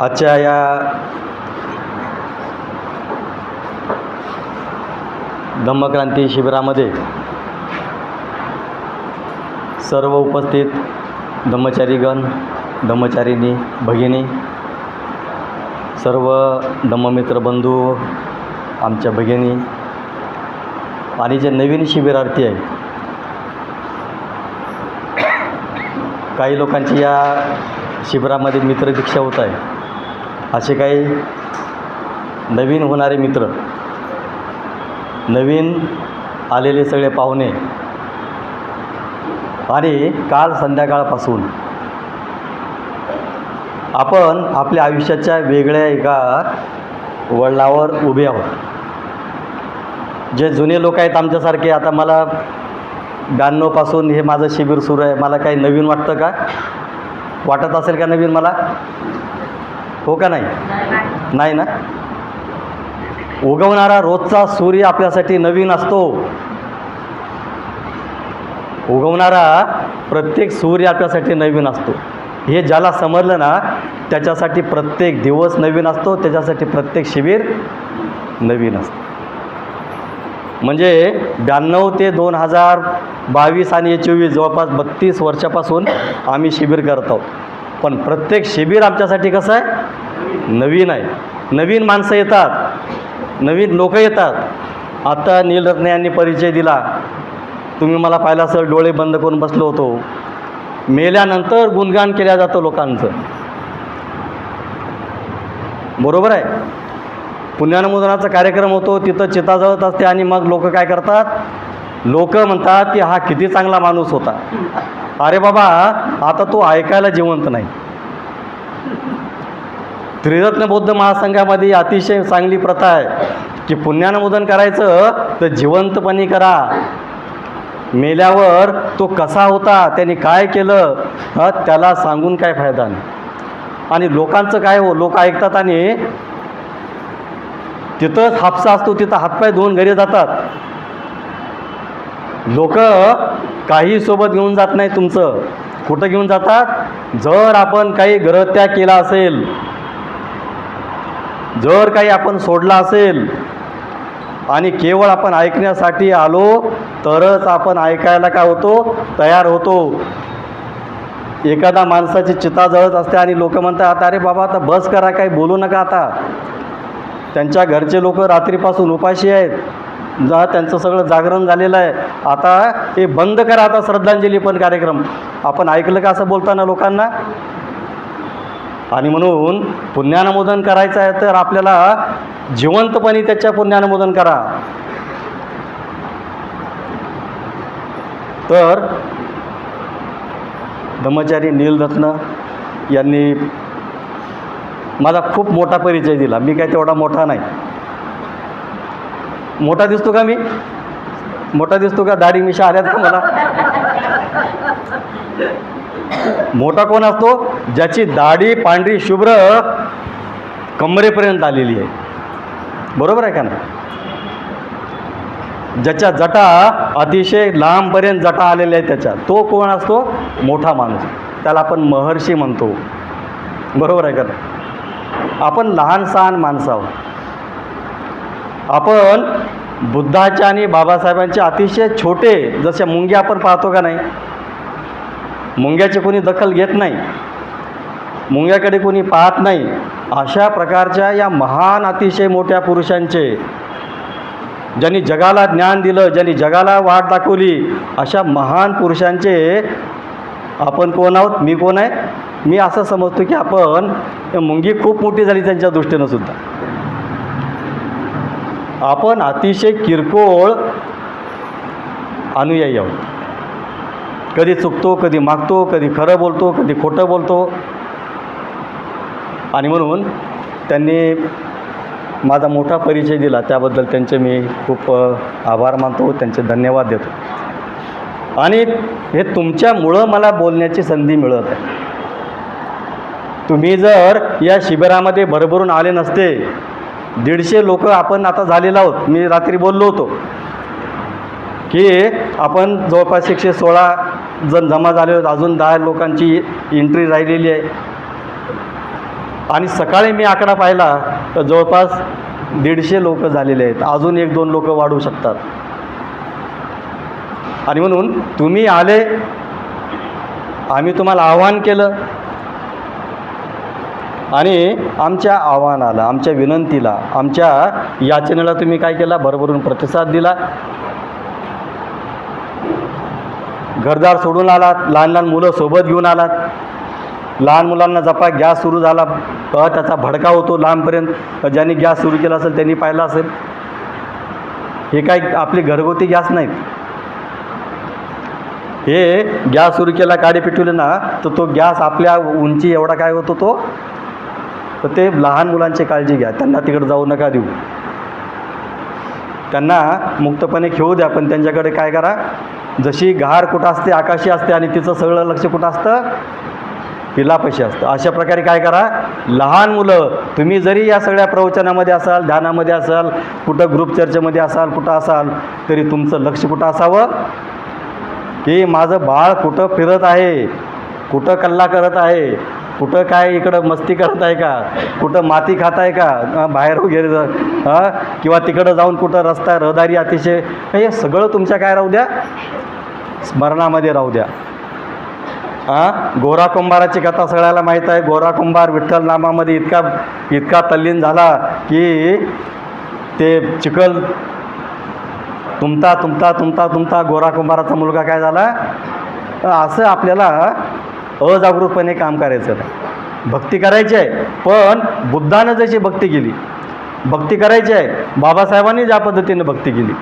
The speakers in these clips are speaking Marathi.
आजच्या या धम्मक्रांती शिबिरामध्ये सर्व उपस्थित धम्मचारीगण, धम्मचारिणी भगिनी, सर्व धम्ममित्र बंधू, आमच्या भगिनी आणि जे नवीन शिबिरार्थी आहेत, काही लोकांची या शिबिरामध्ये मित्रदीक्षा होत आहे. असे काही नवीन होणारे मित्र, नवीन आलेले सगळे पाहुणे आणि काल संध्याकाळपासून आपण आपल्या आयुष्याच्या वेगळ्या एका वळणावर उभे आहोत. जे जुने लोक आहेत आमच्यासारखे, आता मला 92पासून हे माझं शिबिर सुरू आहे. मला काही नवीन वाटतं का? वाटत असेल का नवीन मला? हो का नाही? नाही ना. उगवणारा रोजचा सूर्य आपल्यासाठी नवीन असतो. उगवणारा प्रत्येक सूर्य आपल्यासाठी नवीन असतो. हे ज्याला समजलं ना, त्याच्यासाठी प्रत्येक दिवस नवीन असतो, त्याच्यासाठी प्रत्येक शिबिर नवीन असतं. म्हणजे 92 ते 2022 आणि 24 जवळपास 32 वर्षापासून आम्ही शिबिर करत आहोत. पण प्रत्येक शिबिर आमच्यासाठी कसं आहे? नवीन आहे. नवीन माणसं येतात, नवीन लोक येतात. आता नीलरत्ने यांनी परिचय दिला. तुम्ही मला पाहिलं असेल, डोळे बंद करून बसलो होतो. मेल्यानंतर गुणगान केल्या जातं लोकांचं, बरोबर आहे. पुण्यानुमोदनाचा कार्यक्रम होतो, तिथं चिता जळत असते आणि मग लोक काय करतात? लोक म्हणतात की हा किती चांगला माणूस होता. अरे बाबा, आता तो ऐकायला जिवंत नाही. त्रिरत्न बौद्ध महासंघामध्ये अतिशय चांगली प्रथा आहे की पुण्यानुमोदन करायचं तर जिवंतपणी करा. मेल्यावर तो कसा होता, त्याने काय केलं, त्याला सांगून काय फायदा नाही. आणि लोकांचं काय हो, लोक ऐकतात आणि तिथंच हापसा असतो, तिथं हातपाय धुवून घरी जातात. लोक काही सोबत घेऊन जात नाही. तुमचं कुठं घेऊन जातात? जर आपण काही ग्रहत्याग केला असेल, जर काही आपण सोडला असेल आणि केवळ आपण ऐकण्यासाठी आलो तरच आपण ऐकायला काय होतो? तयार होतो. एखादा माणसाची चिता जळत असते आणि लोक म्हणतात, अरे बाबा आता बस करा, काही बोलू नका आता. त्यांच्या घरचे लोक रात्रीपासून उपाशी आहेत, त्यांचं सगळं जागरण झालेलं आहे. आता हे बंद करा, आता श्रद्धांजली पण कार्यक्रम. आपण ऐकलं का असं बोलताना लोकांना? आणि म्हणून पुण्यानुमोदन करायचं आहे तर आपल्याला जिवंतपणी त्याच्या पुण्यानुमोदन करा. तर धम्मचारी नीलरत्न यांनी माझा खूप मोठा परिचय दिला. मी काय तेवढा मोठा नाही. मोठा दिसतो का मी? मोठा दिसतो का? दाढी मिशा आल्यात का मला? मोठा कोण असतो? ज्याची दाढी पांढरी शुभ्र कमरेपर्यंत आलेली आहे, बरोबर आहे का ना? ज्याच्या जटा अतिशय लांबपर्यंत जटा आलेल्या आहेत त्याच्या, तो कोण असतो? मोठा माणूस. त्याला आपण महर्षी म्हणतो, बरोबर आहे का ना? आपण लहान सहान माणसं आहोत. आपण बुद्धाच्या आणि बाबासाहेबांचे अतिशय छोटे, जसे मुंग्या आपण पाहतो का नाही? मुंग्याची कोणी दखल घेत नाही, मुंग्याकडे कोणी पाहत नाही. अशा प्रकारच्या या महान अतिशय मोठ्या पुरुषांचे, ज्यांनी जगाला ज्ञान दिलं, ज्यांनी जगाला वाट दाखवली, अशा महान पुरुषांचे आपण कोण आहोत? मी कोण आहे? मी असं समजतो की आपण मुंगी खूप मोठी झाली त्यांच्या दृष्टीनं सुद्धा. आपण अतिशय किरकोळ अनुयायी आहोत. कधी चुकतो, कधी मागतो, कधी खरं बोलतो, कधी खोटं बोलतो. आणि म्हणून त्यांनी माझा मोठा परिचय दिला, त्याबद्दल त्यांचे मी खूप आभार मानतो, त्यांचे धन्यवाद देतो. आणि हे तुमच्यामुळं मला बोलण्याची संधी मिळत आहे. तुम्ही जर या शिबिरामध्ये भरभरून आले नसते, 150 लोक आपण आता झालेलो आहोत. मी रात्री बोललो होतो की आपण जवळपास 116 जण जमा झाले आहोत. अजून 10 लोकांची एंट्री राहिलेली आहे. आणि सकाळी मी आकडा पाहिला तर जवळपास 150 लोक झालेले आहेत. अजून 1-2 लोक वाढू शकतात. आणि म्हणून तुम्ही आले, आम्ही तुम्हाला आव्हान केलं आणि आमच्या आव्हानाला, आमच्या विनंतीला, आमच्या याचनेला तुम्ही काय केला? भरभरून प्रतिसाद दिला. घरदार सोडून आलात, लहान लहान मुलं सोबत घेऊन आलात. लहान मुलांना जपा गॅस सुरू झाला, त्याचा भडका होतो लांबपर्यंत. ज्यांनी गॅस सुरू केला असेल त्यांनी पाहिलं असेल. हे काय आपली घरगुती गॅस नाहीत. हे गॅस सुरू केला, काडी पेटवले ना, तर तो गॅस आपल्या उंची एवढा काय होतो तो. तर ते लहान मुलांची काळजी घ्या, त्यांना तिकडे जाऊ नका देऊ. त्यांना मुक्तपणे खेळू द्या, पण त्यांच्याकडे काय करा, जशी घार कुठं असते आकाशी असते आणि तिचं सगळं लक्ष कुठं असतं, पिलापाशी असतं. अशा प्रकारे काय करा, लहान मुलं तुम्ही जरी या सगळ्या प्रवचनामध्ये असाल, ध्यानामध्ये असाल, कुठं ग्रुप चर्चेमध्ये असाल, कुठं असाल, तरी तुमचं लक्ष कुठं असावं की माझं बाळ कुठं फिरत आहे, कुठं कल्ला करत आहे, कुठं काय इकडं मस्ती करत आहे का, कुठं माती खात आहे का बाहेर वगैरे किंवा तिकडं जाऊन कुठं रस्ता रहदारी अतिशय, हे सगळं तुमच्या काय राहू द्या, स्मरणामध्ये राहू द्या. गोरा कुंभाराची कथा सगळ्याला माहीत आहे. गोरा कुंभार विठ्ठल नामामध्ये इतका तल्लीन झाला की ते चिखल तुमता गोरा कुंभाराचा मुलगा काय झाला. असं आपल्याला अजागृतपणे काम करायचं नाही. भक्ती करायची आहे, पण बुद्धानं जशी भक्ती केली, भक्ती करायची आहे बाबासाहेबांनी ज्या पद्धतीने भक्ती केली.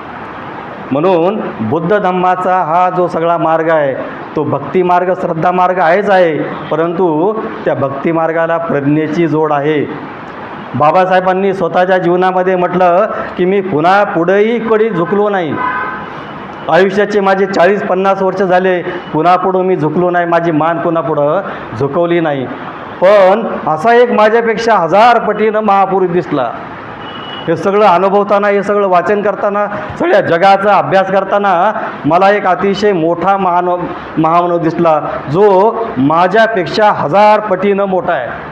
म्हणून बुद्ध धम्माचा हा जो सगळा मार्ग आहे तो भक्ती मार्ग, श्रद्धा मार्ग आहेच आहे, परंतु त्या भक्ती मार्गाला प्रज्ञेची जोड आहे. बाबासाहेबांनी स्वतःच्या जीवनामध्ये म्हटलं की मी पुन्हा पुढेही कधी झुकलो नाही. आयुष्याचे माझे 40-50 वर्ष झाले, पुन्हा पुढं मी झुकलो नाही, माझी मान पुन्हा पुढं झुकवली नाही. पण असा एक माझ्यापेक्षा 1000 पटीनं महापुरुष दिसला. हे सगळं अनुभवताना, हे सगळं वाचन करताना, सगळ्या जगाचा अभ्यास करताना मला एक अतिशय मोठा महामानव दिसला, जो माझ्यापेक्षा 1000 पटीनं मोठा आहे.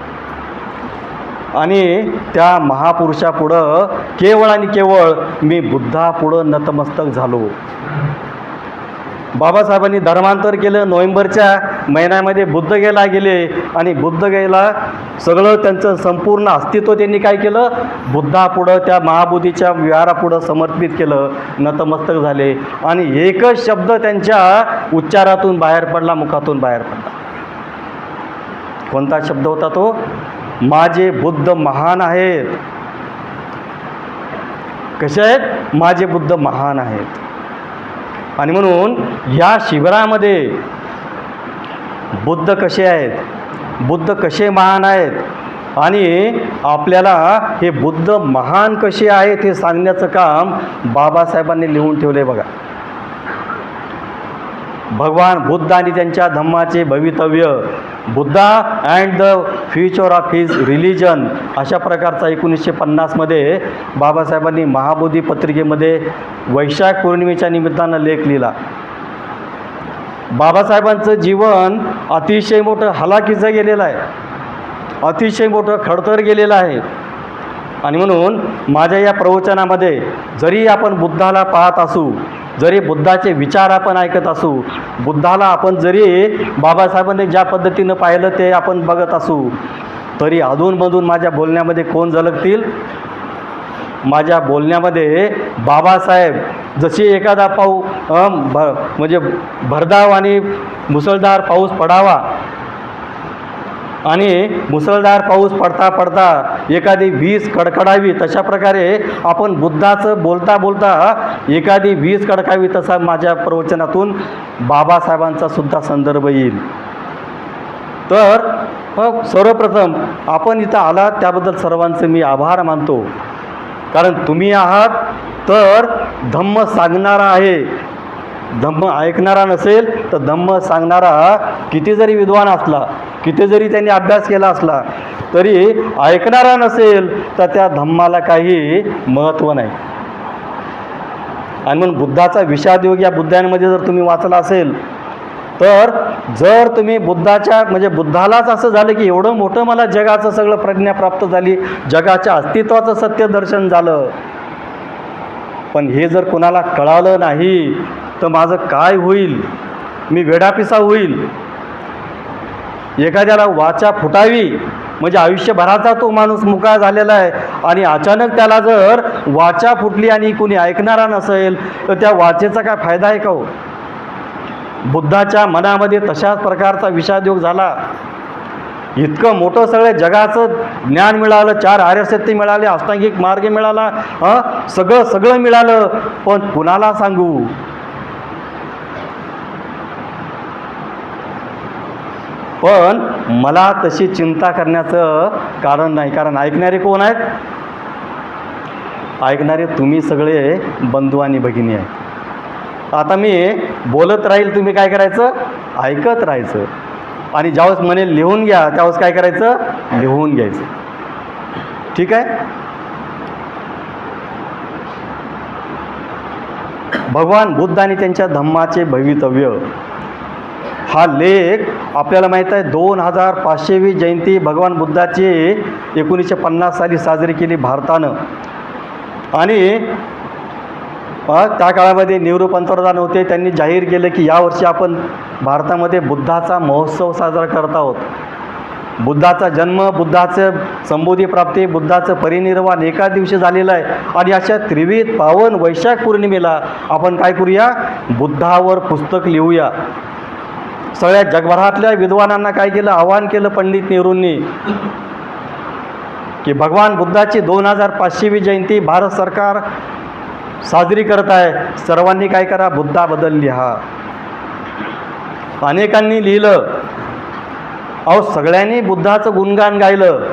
आणि त्या महापुरुषापुढं केवळ आणि केवळ मी बुद्धापुढं नतमस्तक झालो. बाबासाहेबांनी धर्मांतर केलं. नोव्हेंबरच्या महिन्यामध्ये बुद्ध गेले आणि बुद्ध गेला सगळं त्यांचं संपूर्ण अस्तित्व त्यांनी काय केलं, बुद्धापुढं, त्या महाबोधीच्या विहारापुढं समर्पित केलं, नतमस्तक झाले. आणि एकच शब्द त्यांच्या उच्चारातून बाहेर पडला, मुखातून बाहेर पडला. कोणता शब्द होता तो? माझे बुद्ध महान आहेत. कसे आहेत? माझे बुद्ध महान आहेत. आणि म्हणून या शिबिरामध्ये बुद्ध कसे आहेत, बुद्ध कसे महान आहेत आणि आपल्याला हे बुद्ध महान कसे आहेत हे सांगण्याचं काम बाबासाहेबांनी लिहून ठेवले. बघा, भगवान बुद्ध आणि त्यांच्या धम्माचे भवितव्य, Buddha and the future of his religion, अशा प्रकारचा 1950मध्ये बाबासाहेबांनी महाबोधी पत्रिकेमध्ये वैशाख पौर्णिमेच्या निमित्तानं लेख लिहिला. बाबासाहेबांचं जीवन अतिशय मोठं हलाखीचं गेलेलं आहे, अतिशय मोठं खडतर गेलेलं आहे. आणि म्हणून माझ्या या प्रवचनामध्ये जरी आपण बुद्धाला पाहत असू, जरी बुद्धाचे विचार आपण ऐकत असू, बुद्धाला आपण जरी बाबासाहेबांनी ज्या पद्धतीनं पाहिलं ते आपण बघत असू, तरी अधूनमधून माझ्या बोलण्यामध्ये कोण झलकतील? माझ्या बोलण्यामध्ये बाबासाहेब जशी एखादा म्हणजे भरधाव आणि मुसळधार पाऊस पडावा आणि मुसळधार पाऊस पडता पडता एखादी वीज कडकडावी, तशा प्रकारे आपण बुद्धाचं बोलता बोलता एखादी वीज कडकावी, तसा माझ्या प्रवचनातून बाबासाहेबांचा सुद्धा संदर्भ येईल. तर सर्वप्रथम आपण इथं आलात त्याबद्दल सर्वांचे मी आभार मानतो. कारण तुम्ही आहात तर धम्म सांगणारा आहे. धम्म ऐकणारा नसेल तर धम्म सांगणारा किती जरी विद्वान असला, किती जरी त्यांनी अभ्यास केला असला, तरी ऐकणारा नसेल तर त्या धम्माला काही महत्त्व नाही. आणि म्हणून बुद्धाचा विषाद योग या बुद्धांमध्ये जर तुम्ही वाचला असेल तर जर तुम्ही बुद्धाच्या म्हणजे बुद्धालाच असं झालं की एवढं मोठं मला जगाचं सगळं प्रज्ञा प्राप्त झाली, जगाच्या अस्तित्वाचं सत्य दर्शन झालं, पण हे जर कोणाला कळालं नाही तर माझं काय होईल? मी वेडापिसा होईल. एखाद्याला वाचा फुटावी म्हणजे आयुष्यभराचा तो माणूस मुका झालेला आहे आणि अचानक त्याला जर वाचा फुटली आणि कोणी ऐकणारा नसेल तर त्या वाचेचा काय फायदा आहे का हो? बुद्धाच्या मनामध्ये तशाच प्रकारचा विषादयोग झाला. इतकं मोठं सगळं जगाचं ज्ञान मिळालं, 4 आर्यसत्य मिळाले, अष्टांगिक मार्ग मिळाला, सगळं मिळालं, पण कुणाला सांगू? पण मला तशी चिंता करण्याचं कारण नाही, कारण ऐकणारे कोण आहेत? ऐकणारे तुम्ही सगळे बंधू आणि भगिनी आहेत. आता मी बोलत राहील, तुम्ही काय करायचं? ऐकत राहायचं. आणि ज्यावेळेस म्हणे लिहून घ्या, त्यावेळेस काय करायचं? लिहून घ्यायचं. ठीक आहे? भगवान बुद्ध आणि त्यांच्या धम्माचे भवितव्य हा लेख आपल्याला माहीत आहे. 2500वी जयंती भगवान बुद्धाची 1950 साली साजरी केली भारतानं. आणि त्या काळामध्ये नेहरू पंतप्रधान होते. त्यांनी जाहीर केलं की यावर्षी आपण भारतामध्ये बुद्धाचा महोत्सव साजरा करत आहोत. बुद्धाचा जन्म, बुद्धाचं संबोधी प्राप्ती, बुद्धाचं परिनिर्वाण एका दिवशी झालेलं आहे. आणि अशा त्रिविध पावन वैशाख पौर्णिमेला आपण काय करूया? बुद्धावर पुस्तक लिहूया. सगळ्या जगभरातल्या विद्वानांना काय केलं? आवाहन केलं पंडित नेहरूंनी की भगवान बुद्धाची 2500वी जयंती भारत सरकार साजरी करत आहे. सर्वांनी काय करा? बुद्धाबद्दल लिहा. अनेकांनी लिहिलं. अहो, सगळ्यांनी बुद्धाचं गुणगान गायलं.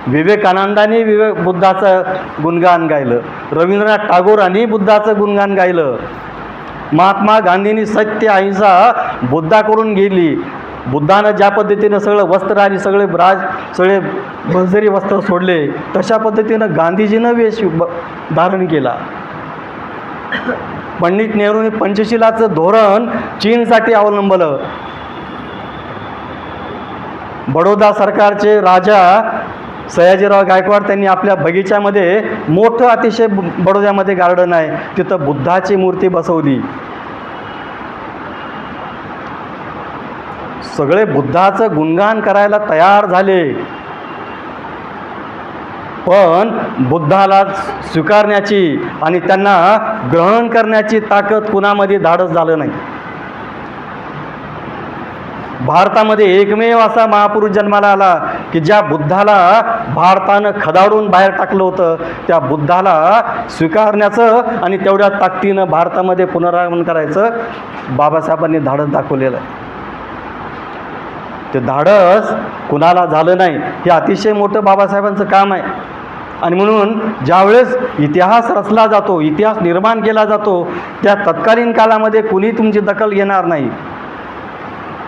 विवेकानंदांनी बुद्धाचं गुणगान गायलं. रवींद्रनाथ टागोरांनी बुद्धाचं गुणगान गायलं. महात्मा गांधींनी सत्य अहिंसा बुद्धाकडून गेली. बुद्धानं ज्या पद्धतीनं सगळं वस्त्र आणि सगळे भरजरी वस्त्र सोडले, तशा पद्धतीनं गांधीजीनं वेश धारण केला. पंडित नेहरूंनी पंचशिलाचं धोरण चीनसाठी अवलंबलं. बडोदा सरकारचे राजा सयाजीराव गायकवाड त्यांनी आपल्या बगीच्यामध्ये मोठं अतिशय बडोद्यामध्ये गार्डन आहे, तिथं बुद्धाची मूर्ती बसवली. सगळे बुद्धाचं गुणगान करायला तयार झाले, पण बुद्धाला स्वीकारण्याची आणि त्यांना ग्रहण करण्याची ताकद कुणामध्ये धाडस झालं नाही. भारतामध्ये एकमेव असा महापुरुष जन्माला आला की ज्या बुद्धाला भारतानं खदाडून बाहेर टाकलं होतं, त्या बुद्धाला स्वीकारण्याचं आणि तेवढ्या ताकदीनं भारतामध्ये पुनरागमन करायचं बाबासाहेबांनी धाडस दाखवलेलं आहे. ते धाडस कुणाला झालं नाही. हे अतिशय मोठं बाबासाहेबांचं काम आहे. आणि म्हणून ज्यावेळेस इतिहास रचला जातो, इतिहास निर्माण केला जातो, त्या तत्कालीन काळामध्ये कुणी तुमची दखल घेणार नाही.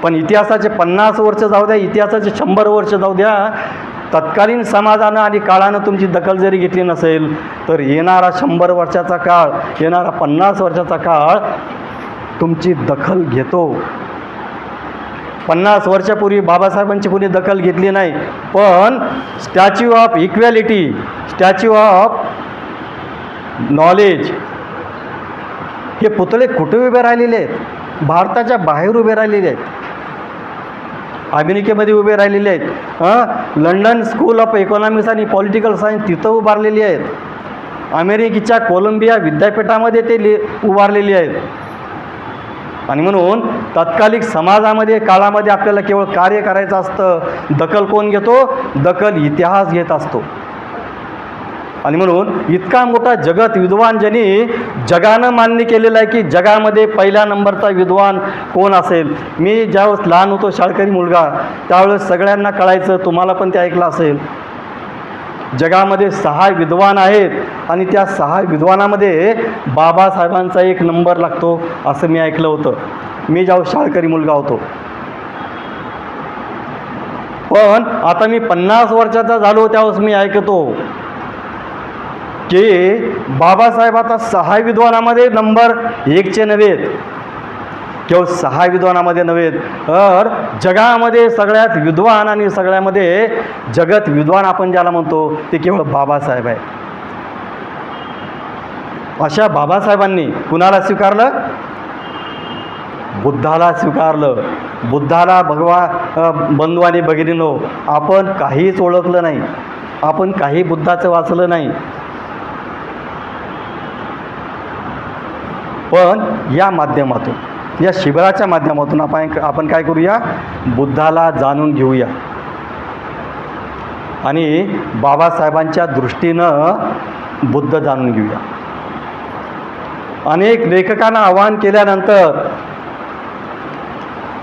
पण इतिहासाचे 50 वर्ष जाऊ द्या, इतिहासाचे 100 वर्ष जाऊ द्या, तत्कालीन समाजानं आणि काळानं तुमची दखल जरी घेतली नसेल तर येणारा 100 वर्षाचा काळ, येणारा 50 वर्षाचा काळ तुमची दखल घेतो. 50 वर्षापूर्वी बाबासाहेबांची कोणी दखल घेतली नाही, पण statue of equality, statue of knowledge हे पुतळे कुठे उभे राहिलेले आहेत? भारताच्या बाहेर उभे राहिलेले आहेत. अमेरिकेमध्ये उभे राहिलेले आहेत. लंडन स्कूल ऑफ इकॉनॉमिक्स आणि पॉलिटिकल सायन्स तिथं उभारलेली आहेत. अमेरिकेच्या कोलंबिया विद्यापीठामध्ये ते उभारलेली आहेत. आणि म्हणून तत्कालिक समाजामध्ये काळामध्ये आपल्याला केवळ कार्य करायचं असतं. दखल कोण घेतो? दखल इतिहास घेत असतो. आणि म्हणून इतका मोठा जगत विद्वान ज्यांनी जगानं मान्य केलेलं आहे की जगामध्ये पहिल्या नंबरचा विद्वान कोण असेल. मी ज्यावेळेस लहान होतो, शाळकरी मुलगा, त्यावेळेस सगळ्यांना कळायचं, तुम्हाला पण ते ऐकलं असेल, जगामध्ये 6 विद्वान आहेत आणि त्या 6 विद्वानामध्ये बाबासाहेबांचा 1 नंबर लागतो असं मी ऐकलं होतं, मी ज्यावेळेस शाळकरी मुलगा होतो. पण आता मी 50 वर्षाचा झालो, त्यावेळेस मी ऐकतो की बाबासाहेब आता 6 विद्वानामध्ये नंबर 1चे नव्हेत. केवळ 6 विद्वानामध्ये नव्हे, तर जगामध्ये सगळ्यात विद्वान आणि सगळ्यामध्ये जगत विद्वान आपण ज्याला म्हणतो ते केवळ बाबासाहेब आहे. अशा बाबासाहेबांनी कुणाला स्वीकारलं? बुद्धाला स्वीकारलं. बुद्धाला बंधू आणि भगिनींनो, आपण काहीच ओळखलं नाही, आपण काही बुद्धाचं वाचलं नाही, पण या माध्यमातून, या शिबिराच्या माध्यमातून आपण काय करूया? बुद्धाला जाणून घेऊया आणि बाबासाहेबांच्या दृष्टीनं बुद्ध जाणून घेऊया. अनेक लेखकांना आवाहन केल्यानंतर,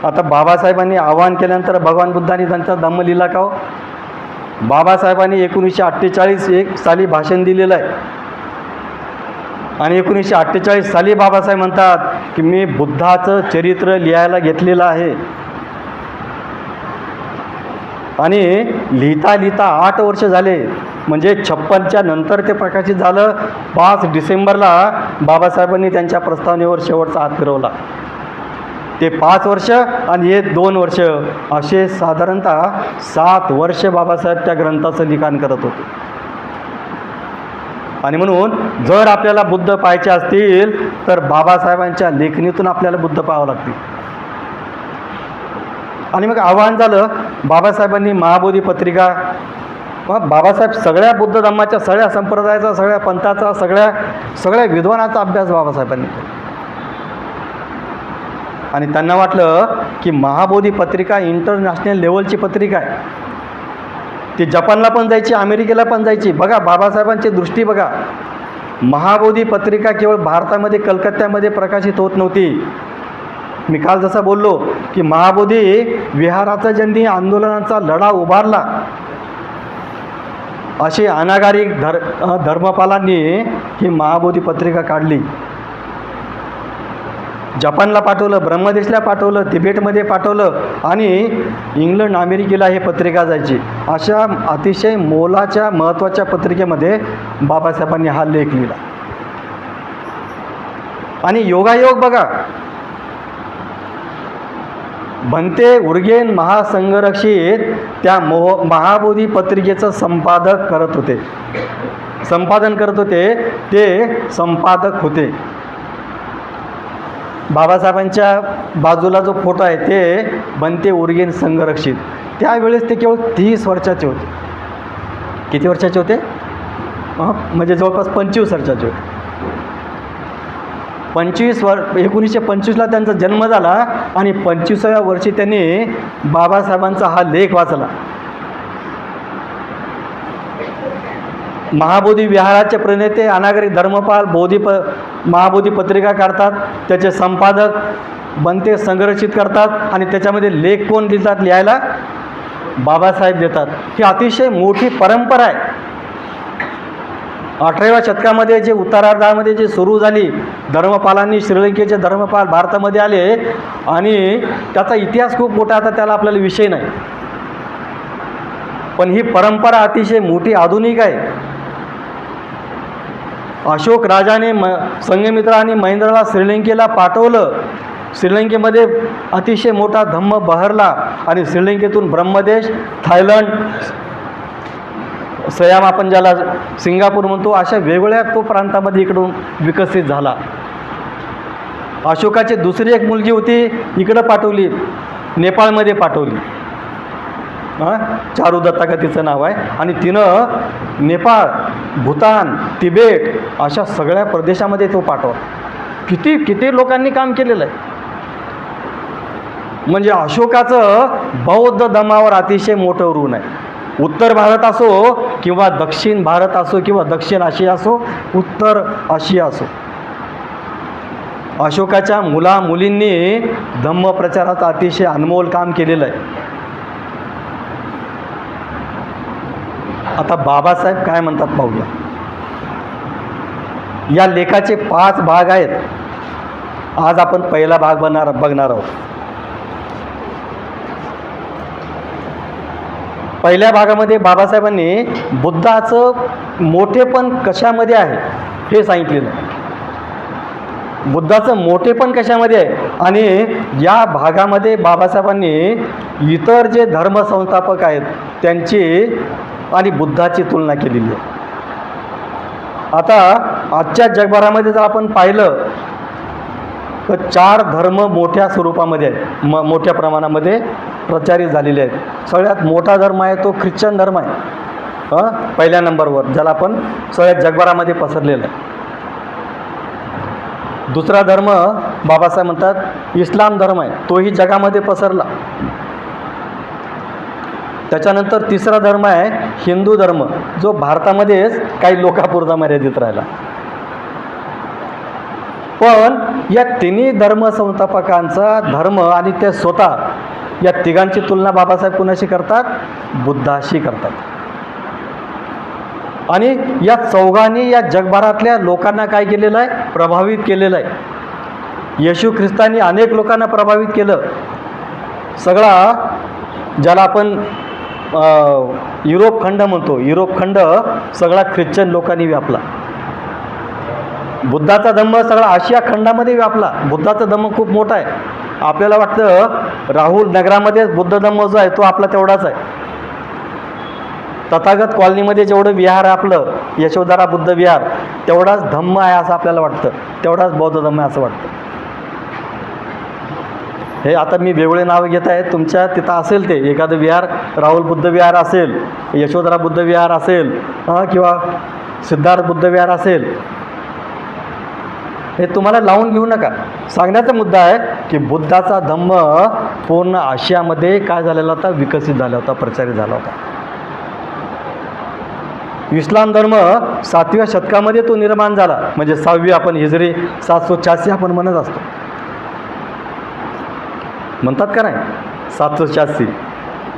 आता बाबासाहेबांनी आवाहन केल्यानंतर भगवान बुद्धांनी त्यांचा धम्म लिहिला का हो? बाबासाहेबांनी 1948 साली भाषण दिलेलं आहे आणि 1948 साली बाबासाहेब म्हणतात की मी बुद्धाचं चरित्र लिहायला घेतलेलं आहे. आणि लिहिता लिहिता 8 वर्ष झाले, म्हणजे 56च्या नंतर ते प्रकाशित झालं. 5 डिसेंबरला बाबासाहेबांनी त्यांच्या प्रस्तावनेवर शेवटचा हात फिरवला. ते 5 वर्ष आणि हे 2 वर्ष असे साधारणतः 7 वर्ष बाबासाहेब त्या ग्रंथाचं लिखाण करत होते. आणि म्हणून जर आपल्याला बुद्ध पाहायचे असतील तर बाबासाहेबांच्या लेखणीतून आपल्याला बुद्ध पाहावं लागतील. आणि मग आव्हान झालं, बाबासाहेबांनी महाबोधी पत्रिका, बाबासाहेब सगळ्या बुद्ध धम्माच्या, सगळ्या संप्रदायाचा, सगळ्या पंथाचा, सगळ्या विद्वानाचा अभ्यास बाबासाहेबांनी केला. आणि त्यांना वाटलं की महाबोधी पत्रिका इंटरनॅशनल लेवलची पत्रिका आहे, ती जपानला पण जायची, अमेरिकेला पण जायची. बघा बाबासाहेबांची दृष्टी बघा. महाबोधी पत्रिका केवळ भारतामध्ये, कलकत्त्यामध्ये प्रकाशित होत नव्हती. मी काल जसं बोललो की महाबोधी विहाराचा ज्यांनी आंदोलनाचा लढा उभारला, अशी अनागारी धर्मपालांनी ही महाबोधी पत्रिका काढली. जपानला पाठवलं, ब्रह्मदेशला पाठवलं, तिबेटमध्ये पाठवलं आणि इंग्लंड, अमेरिकेला ही पत्रिका जायची. अशा अतिशय मोलाच्या महत्त्वाच्या पत्रिकेमध्ये बाबासाहेबांनी हा लेख लिहिला. आणि योगायोग बघा, भंते उर्गेन महासंघरक्षित त्या महाबोधी पत्रिकेचं संपादन करत होते, ते संपादक होते. बाबासाहेबांच्या बाजूला जो फोटो आहे ते भंते उर्गेन संघरक्षित. त्यावेळेस ते केवळ 30 वर्षाचे होते. किती वर्षाचे होते? म्हणजे जवळपास 25 वर्षाचे होते. 1925ला त्यांचा जन्म झाला आणि 25व्या वर्षी त्यांनी बाबासाहेबांचा हा लेख वाचला. महाबोधी विहाराचे प्रणेते अनागरिक धर्मपाल महाबोधी पत्रिका काढतात, त्याचे संपादक बनते संघर्षित करतात आणि त्याच्यामध्ये लेख कोण देतात लिहायला? बाबासाहेब देतात. ही अतिशय मोठी परंपरा आहे. 18व्या शतकामध्ये जे उत्तरार्धामध्ये जे सुरू झाली, धर्मपालांनी, श्रीलंकेचे धर्मपाल भारतामध्ये आले आणि त्याचा इतिहास खूप मोठा, आता त्याला आपल्याला विषय नाही. पण ही परंपरा अतिशय मोठी, आधुनिक आहे. अशोक राजाने संघमित्रा आणि महेंद्रला श्रीलंकेला पाठवलं. श्रीलंकेमध्ये अतिशय मोठा धम्म बहरला आणि श्रीलंकेतून ब्रह्मदेश, थायलंड, सयाम आपण ज्याला सिंगापूर म्हणतो, अशा वेगवेगळ्या तो प्रांतामध्ये इकडून विकसित झाला. अशोकाची दुसरी एक मुलगी होती, इकडं पाठवली, नेपाळमध्ये पाठवली. चारुदत्ता का तिचं नाव आहे. आणि तिनं नेपाळ, भूतान, तिबेट अशा सगळ्या प्रदेशामध्ये तो पाठवला. किती लोकांनी काम केलेलं आहे. म्हणजे अशोकाचं बौद्ध धर्मावर अतिशय मोठं ऋण आहे. उत्तर भारत असो किंवा दक्षिण भारत असो किंवा दक्षिण आशिया असो, उत्तर आशिया असो, अशोकाच्या मुलींनी धम्मप्रचाराचं अतिशय अनमोल काम केलेलं आहे. आता बाबासाहेब काय म्हणतात पाहूया. या लेखाचे 5 भाग आहेत. आज आपण पहिला भाग बघणार आहोत. पहिल्या भागामध्ये बाबासाहेबांनी बुद्धाचं मोठेपण कशामध्ये आहे हे सांगितलेलं. बुद्धाचं मोठेपण कशामध्ये आहे, आणि या भागामध्ये बाबासाहेबांनी इतर जे धर्मसंस्थापक आहेत त्यांची आणि बुद्धाची तुलना केलेली आहे. आता आजच्या जगभरामध्ये जर आपण पाहिलं तर 4 धर्म मोठ्या स्वरूपामध्ये आहेत, मोठ्या प्रमाणामध्ये प्रचारित झालेले आहेत. सगळ्यात मोठा धर्म आहे तो ख्रिश्चन धर्म आहे, पहिल्या नंबरवर, ज्याला आपण सगळ्यात जगभरामध्ये पसरलेला आहे. दुसरा धर्म बाबासाहेब म्हणतात इस्लाम धर्म आहे, तोही जगामध्ये पसरला. त्याच्यानंतर तिसरा धर्म आहे हिंदू धर्म, जो भारतामध्येच काही लोकांपुरता मर्यादित राहिला. पण या तिन्ही धर्मसंस्थापकांचा धर्म आणि ते स्वतः, या तिघांची तुलना बाबासाहेब कुणाशी करतात? बुद्धाशी करतात. आणि या चौघांनी या जगभरातल्या लोकांना काय केलेलं आहे? प्रभावित केलेलं आहे. येशू ख्रिस्तांनी अनेक लोकांना प्रभावित केलं. सगळा ज्याला आपण युरोप खंड म्हणतो, युरोप खंड सगळा ख्रिश्चन लोकांनी व्यापला. बुद्धाचा धम्म सगळा आशिया खंडामध्ये व्यापला. बुद्धाचा धम्म खूप मोठा आहे. आपल्याला वाटतं राहुल नगरामध्ये बुद्ध धम्म जो आहे तो आपला तेवढाच आहे. तथागत कॉलनीमध्ये जेवढं विहार आहे आपलं यशोधरा बुद्ध विहार, तेवढाच धम्म आहे असं आपल्याला वाटतं, तेवढाच बौद्ध धम्म आहे असं वाटतं. हे आता मी वेगळे नाव घेत आहे, तुमच्या तिथं असेल ते एखादं विहार, राहुल बुद्ध विहार असेल, यशोधरा बुद्ध विहार असेल, किंवा सिद्धार्थ बुद्ध विहार असेल, हे तुम्हाला लावून घेऊ नका. सांगण्याचा मुद्दा आहे की बुद्धाचा धम्म पूर्ण आशियामध्ये काय झालेला होता? विकसित झाला होता, प्रचारित झाला होता. इस्लाम धर्म 7व्या शतकामध्ये तो निर्माण झाला, म्हणजे 6वी, आपण हिजरी 786 आपण म्हणत असतो, म्हणतात का नाही 786.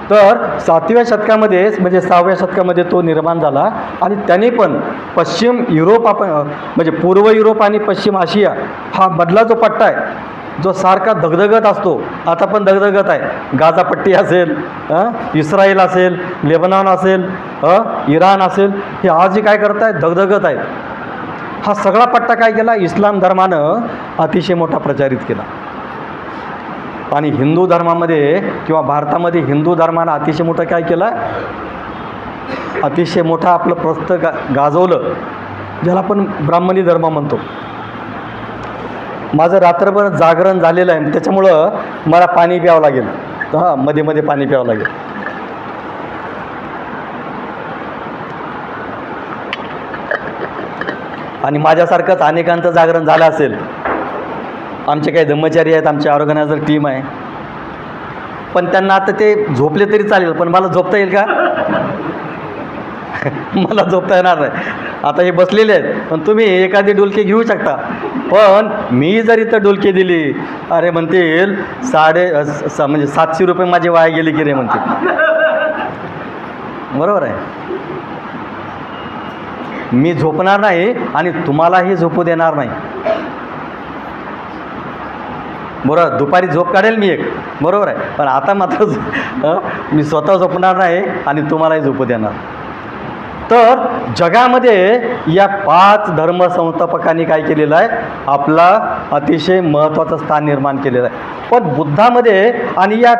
तर 7व्या शतकामध्ये, म्हणजे 6व्या शतकामध्ये तो निर्माण झाला. आणि त्याने पण पश्चिम युरोप, आपण म्हणजे पूर्व युरोप आणि पश्चिम आशिया हा मधला जो पट्टा आहे, जो सारखा धगधगत असतो, आता पण धगधगत आहे. गाझापट्टी असेल, इस्रायल असेल, लेबनॉन असेल, इराण असेल, हे आजही काय करत आहेत? धगधगत आहेत. हा सगळा पट्टा काय केला? इस्लाम धर्मानं अतिशय मोठा प्रचारित केला. आणि हिंदू धर्मामध्ये किंवा भारतामध्ये हिंदू धर्मानं अतिशय मोठं काय केलं? अतिशय मोठं आपलं प्रस्थ गाजवलं, ज्याला आपण ब्राह्मणी धर्म म्हणतो. माझं रात्रभर जागरण झालेलं आहे, त्याच्यामुळं मला पाणी प्यावं लागेल, मध्ये मध्ये पाणी प्यावं लागेल. आणि माझ्यासारखंच अनेकांचं जागरण झालं असेल. आमचे काही धम्मचारी आहेत, आमची ऑर्गनायझर टीम आहे, पण त्यांना आता ते झोपले तरी चालेल, पण मला झोपता येईल का? मला झोपता येणार नाही. आता हे बसलेले आहेत, पण तुम्ही एखादी डुलकी घेऊ शकता. पण मी जर इथं डुलकी दिली, अरे म्हणतील म्हणजे 700 रुपये माझे वाया गेले की रे म्हणतील. बरोबर आहे. मी झोपणार नाही आणि तुम्हालाही झोपू देणार नाही. बरोबर, दुपारी झोप काढेल मी एक, बरोबर आहे, पण आता मात्र मी स्वतः झोपणार नाही आणि तुम्हालाही झोपू देणार. तर जगामध्ये या 5 धर्मसंस्थापकांनी काय केलेलं आहे? आपला अतिशय महत्त्वाचं स्थान निर्माण केलेलं आहे. पण बुद्धामध्ये आणि या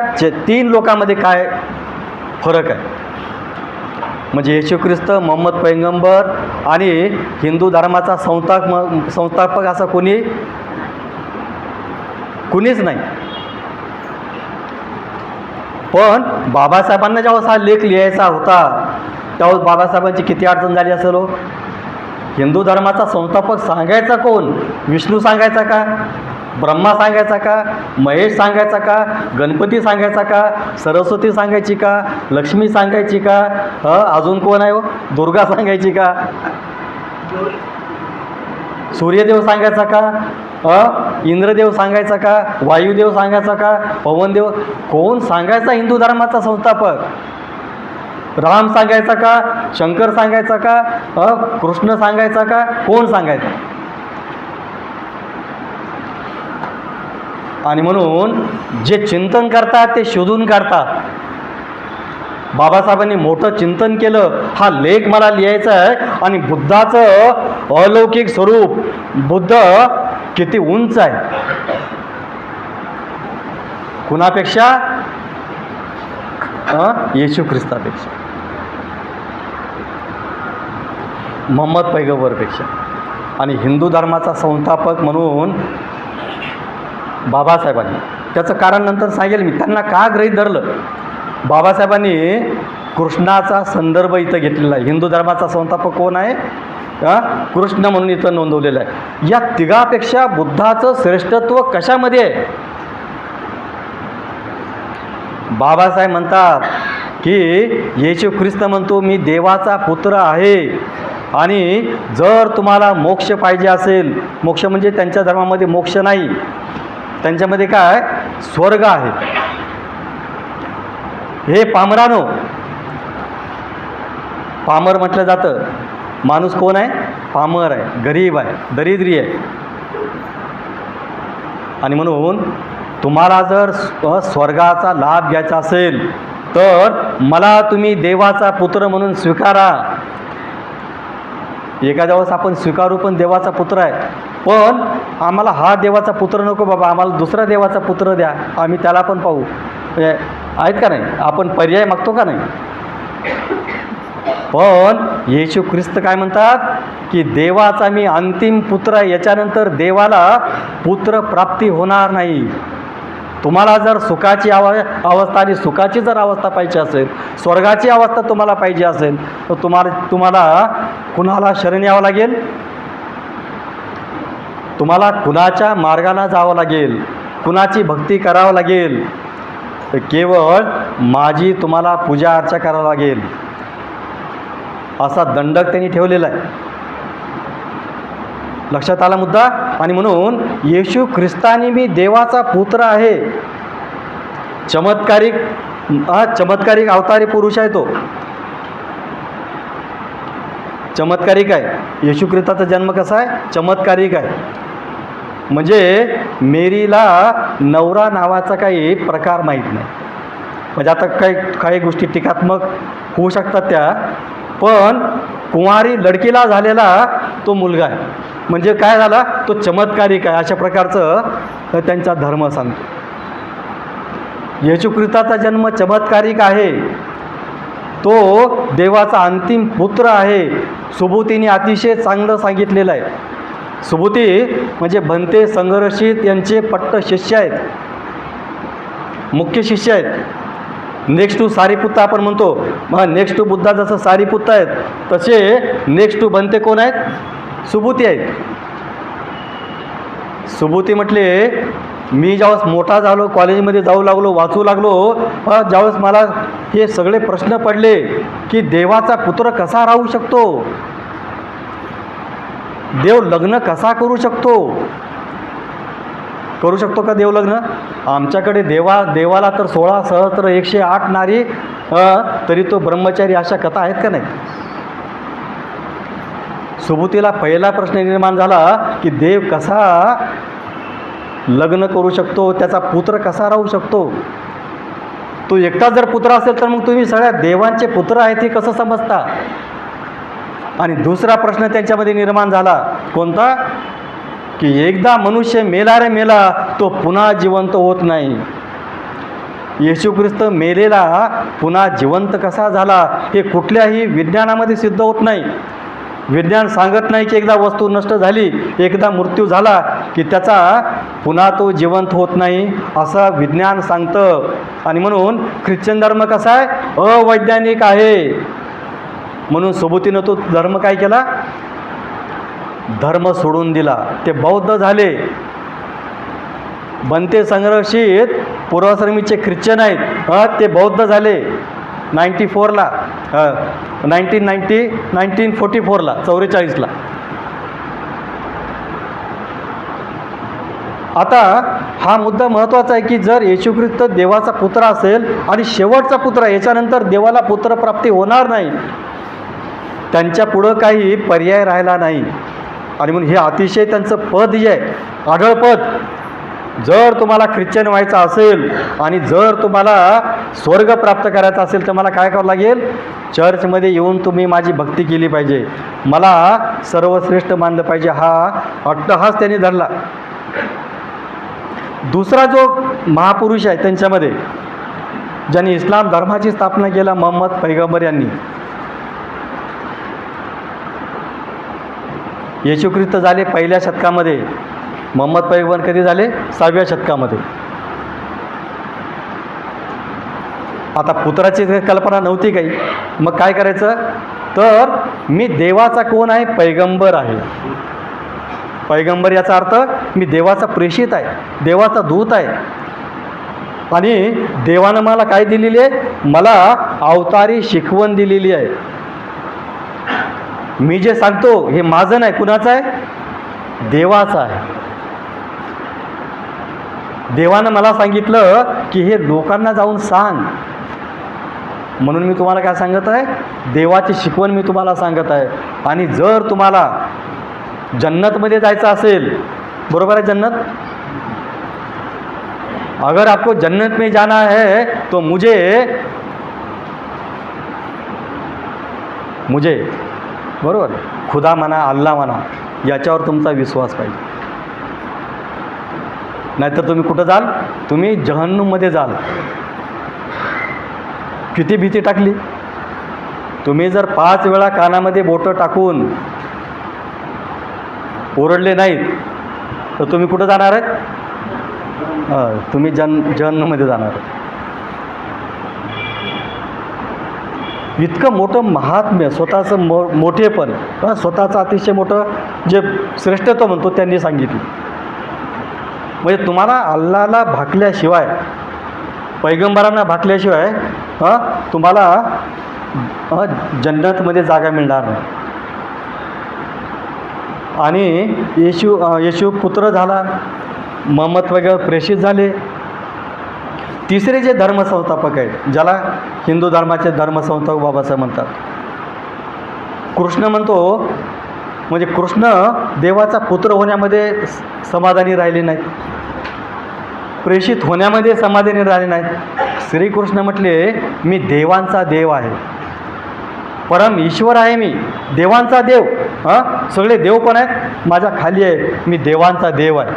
3 लोकांमध्ये काय फरक आहे? म्हणजे येशू ख्रिस्त, मोहम्मद पैगंबर आणि हिंदू धर्माचा संस्थापक असा कुणीच नाही. पण बाबासाहेबांना जेव्हा हा लेख लिहायचा होता, त्यावेळेस बाबासाहेबांची किती अडचण झाली असेल हो. हिंदू धर्माचा संस्थापक सांगायचा कोण? विष्णू सांगायचा का? ब्रह्मा सांगायचा का? महेश सांगायचा का? गणपती सांगायचा का? सरस्वती सांगायची का? लक्ष्मी सांगायची का? अजून कोण आहे हो? दुर्गा सांगायची का? सूर्यदेव सांगायचा का? इंद्रदेव सांगायचा का? वायुदेव सांगायचा का? पवनदेव? कोण सांगायचा हिंदू धर्माचा संस्थापक? राम सांगायचा का? शंकर सांगायचा का? कृष्ण सांगायचा का? कोण सांगायचा? आणि म्हणून जे चिंतन करतात ते शोधून काढतात. बाबासाहेबांनी मोठं चिंतन केलं. हा लेख मला लिहायचा आहे आणि बुद्धाचं अलौकिक स्वरूप, बुद्ध किती उंच आहे. कुणापेक्षा? येशू ख्रिस्तापेक्षा, मोहम्मद पैगंबरपेक्षा. आणि हिंदू धर्माचा संस्थापक म्हणून बाबासाहेबांनी, त्याचं कारण नंतर सांगेल मी, त्यांना का गृहीत धरलं. बाबासाहेबांनी कृष्णाचा संदर्भ इथं घेतलेला आहे. हिंदू धर्माचा संस्थापक कोण आहे? कृष्ण म्हणून इथं नोंदवलेलं आहे. या तिघापेक्षा बुद्धाचं श्रेष्ठत्व कशामध्ये आहे? बाबासाहेब म्हणतात की येशू ख्रिस्त म्हणतो मी देवाचा पुत्र आहे, आणि जर तुम्हाला मोक्ष पाहिजे असेल, मोक्ष म्हणजे त्यांच्या धर्मामध्ये मोक्ष नाही, त्यांच्यामध्ये काय स्वर्ग आहे. हे पामरानो, पामर म्हटलं जातं. माणूस कोण आहे? पामर आहे, गरीब आहे, दरिद्री आहे. आणि म्हणून तुम्हाला जर स्वर्गाचा लाभ घ्यायचा असेल तर मला तुम्ही देवाचा पुत्र म्हणून स्वीकारा. एखाद्या वेळेस आपण स्वीकारू पण देवाचा पुत्र आहे, पण आम्हाला हा देवाचा पुत्र नको बाबा, आम्हाला दुसरा देवाचा पुत्र द्या, आम्ही त्याला पण पाहू. आहेत का नाही? आपण पर्याय मागतो का नाही? पण येशू ख्रिस्त काय म्हणतात की देवाचा मी अंतिम पुत्र आहे, याच्यानंतर देवाला पुत्र प्राप्ती होणार नाही. तुम्हाला जर सुखाची अवस्था आणि सुखाची जर अवस्था पाहिजे असेल, स्वर्गाची अवस्था तुम्हाला पाहिजे असेल, तर तुम्हाला कुणाला शरण यावं लागेल? तुम्हाला कुणाच्या मार्गाला जावं लागेल, कुणाची भक्ती करावं लागेल? तर केवळ माझी तुम्हाला पूजा अर्चा करावं लागेल, असा दंडक त्यांनी ठेवलेला आहे. लक्षात आला मुद्दा? आणि म्हणून येशू ख्रिस्तानी मी देवाचा पुत्र आहे, चमत्कारिक अवतारी पुरुष आहे. तो चमत्कारिक आहे. येशू ख्रिस्ताचा जन्म कसा आहे? चमत्कारिक आहे. म्हणजे मेरीला नवरा नावाचा काही प्रकार माहीत नाही. म्हणजे आता काही गोष्टी टीकात्मक होऊ शकतात त्या, पण कुंवारी लडकीला झालेला तो मुलगा आहे, म्हणजे काय झाला? तो चमत्कारिक आहे, अशा प्रकारचं त्यांचा धर्म सांगतो. येशू ख्रिस्ताचा जन्म चमत्कारिक आहे, तो देवाचा अंतिम पुत्र आहे. सुबुतीने अतिशय चांगलं सांगितलेलं आहे. सुबुती म्हणजे भंते संघर्षित यांचे पट्ट शिष्य आहेत, मुख्य शिष्य आहेत. नेक्स्ट टू सारीपुत्त आपण म्हणतो, मग नेक्स्ट टू बुद्धा जसं सारीपुत्त आहेत, तसे नेक्स्ट टू भंते कोण आहेत? सुबुती आहेत. सुबुती म्हटले मी ज्यावेळेस मोठा झालो, कॉलेजमध्ये जाऊ लागलो, वाचू लागलो, ज्यावेळेस मला हे सगळे प्रश्न पडले की देवाचा पुत्र कसा राहू शकतो, देव लग्न कसा करू शकतो का देव लग्न? आमच्याकडे देवाला तर 16 सहस्त्र 108 नारी, तरी तो ब्रह्मचारी, अशा कथा आहेत का नाही? सुबुतीला पहिला प्रश्न निर्माण झाला की देव कसा लग्न करू शकतो, त्याचा पुत्र कसा राहू शकतो? तो एकटा जर पुत्र असेल तर मग तुम्ही सगळ्या देवांचे पुत्र आहेत हे कसं समजता? आणि दुसरा प्रश्न त्यांच्यामध्ये निर्माण झाला, कोणता? की एकदा मनुष्य मेला रे मेला, तो पुन्हा जिवंत होत नाही. येशू ख्रिस्त मेलेला पुन्हा जिवंत कसा झाला हे कुठल्याही विज्ञानामध्ये सिद्ध होत नाही. विज्ञान सांगत नाही की एकदा वस्तू नष्ट झाली, एकदा मृत्यू झाला की त्याचा पुन्हा तो जिवंत होत नाही, असं विज्ञान सांगतं. आणि म्हणून ख्रिश्चन धर्म कसा आहे? अवैज्ञानिक आहे. म्हणून सुबुतीनं तो धर्म काय केला? धर्म सोडून दिला. ते बौद्ध झाले. बनते संघर्षित पूर्वाश्रमीचे ख्रिश्चन आहेत, ते बौद्ध झाले 1944ला 44ला. आता हा मुद्दा महत्त्वाचा आहे की जर येशू ख्रिस्त देवाचा पुत्र असेल आणि शेवटचा पुत्र, याच्यानंतर देवाला पुत्रप्राप्ती होणार नाही, त्यांच्या पुढं काही पर्याय राहिला नाही. आणि म्हणून हे अतिशय त्यांचं पद जे आहे, आढळ पद, जर तुम्हाला ख्रिश्चन व्हायचं असेल आणि जर तुम्हाला स्वर्ग प्राप्त करायचा असेल तर मला काय करावं लागेल? चर्चमध्ये येऊन तुम्ही माझी भक्ती केली पाहिजे, मला सर्वश्रेष्ठ मानलं पाहिजे. हा अट्टहास त्यांनी धरला. दुसरा जो महापुरुष आहे त्यांच्यामध्ये, ज्यांनी इस्लाम धर्माची स्थापना केला, मोहम्मद पैगंबर यांनी. येशू ख्रिस्त झाले 1ल्या शतकामध्ये, मोहम्मद पैगंबर कधी झाले? 6व्या शतकामध्ये. आता पुत्राची कल्पना नव्हती काही, मग काय करायचं? तर मी देवाचा कोण आहे? पैगंबर आहे. पैगंबर याचा अर्थ मी देवाचा प्रेषित आहे, देवाचा दूत आहे. आणि देवानं मला काय दिलेली आहे? मला अवतारी शिकवण दिलेली आहे. मी जे सांगतो हे माझं नाही, कुणाचं आहे? देवाचं आहे. देवानं मला सांगितलं की हे लोकांना जाऊन सांग, म्हणून मी तुम्हाला काय सांगत आहे? देवाची शिकवण मी तुम्हाला सांगत आहे. आणि जर तुम्हाला जन्नतमध्ये जायचं असेल, बरोबर आहे जन्नत, अगर आपको जन्नत में जाना है तो मुझे बरोबर खुदा म्हणा, अल्लाह म्हणा, याच्यावर तुमचा विश्वास पाहिजे. नाहीतर तुम्ही कुठं जाल? तुम्ही जहन्नुममध्ये जाल. किती भीती टाकली तुम्ही. जर 5 वेळा कानामध्ये बोटं टाकून ओरडले नाहीत तर तुम्ही कुठं जाणार आहेत? तुम्ही जहन्नममध्ये जाणार. इतकं मोठं महात्म्य, स्वतःचं मोठेपण, स्वतःचं अतिशय मोठं जे श्रेष्ठत्व म्हणतो त्यांनी सांगितलं. म्हणजे तुम्हाला अल्लाहला भाकल्याशिवाय, पैगंबरांना भाकल्याशिवाय तुम्हाला जन्नतमध्ये जागा मिळणार नाही. आणि येशू पुत्र झाला, मोहम्मद पैगंबर प्रेषित झाले. तिसरे जे धर्मसंस्थापक आहेत, ज्याला हिंदू धर्माचे धर्मसंस्थापक बाबासाहेब म्हणतात, कृष्ण म्हणतो, म्हणजे कृष्ण देवाचा पुत्र होण्यामध्ये समाधानी राहिले नाहीत, प्रेषित होण्यामध्ये समाधानी राहिले नाहीत. श्रीकृष्ण म्हटले मी देवांचा देव आहे, परम ईश्वर आहे, मी देवांचा देव. सगळे देव पण आहेत माझ्या खाली आहे, मी देवांचा देव आहे.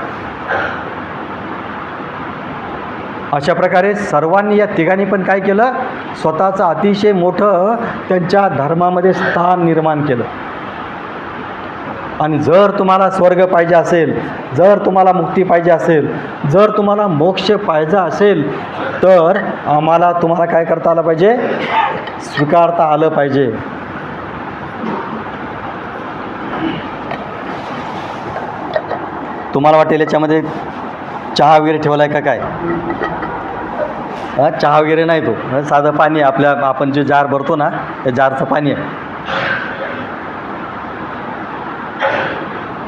अशा प्रकारे सर्वांनी, या तिघांनी पण काय केलं? स्वतःचं अतिशय मोठं त्यांच्या धर्मामध्ये स्थान निर्माण केलं. आणि जर तुम्हाला स्वर्ग पाहिजे असेल, जर तुम्हाला मुक्ती पाहिजे असेल, जर तुम्हाला मोक्ष पाहिजे असेल, तर आम्हाला तुम्हाला काय करता आलं पाहिजे? स्वीकारता आलं पाहिजे. तुम्हाला वाटेल याच्यामध्ये चहा वगैरे ठेवला आहे का काय? चहा वगैरे नाही, तो साधं पाणी आहे. आपण जे जार भरतो ना, त्या जारचं पाणी आहे.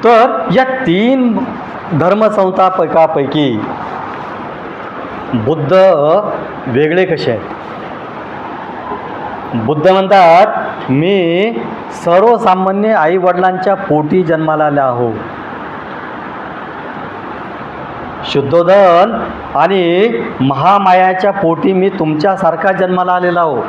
तर या 3 धर्मसंस्थापकापैकी बुद्ध वेगळे कसे आहेत? बुद्ध म्हणतात मी सर्वसामान्य आईवडिलांच्या पोटी जन्माला आले आहो. शुद्धोधन आणि महामायाच्या पोटी मी तुमच्यासारखा जन्माला आलेला आहो.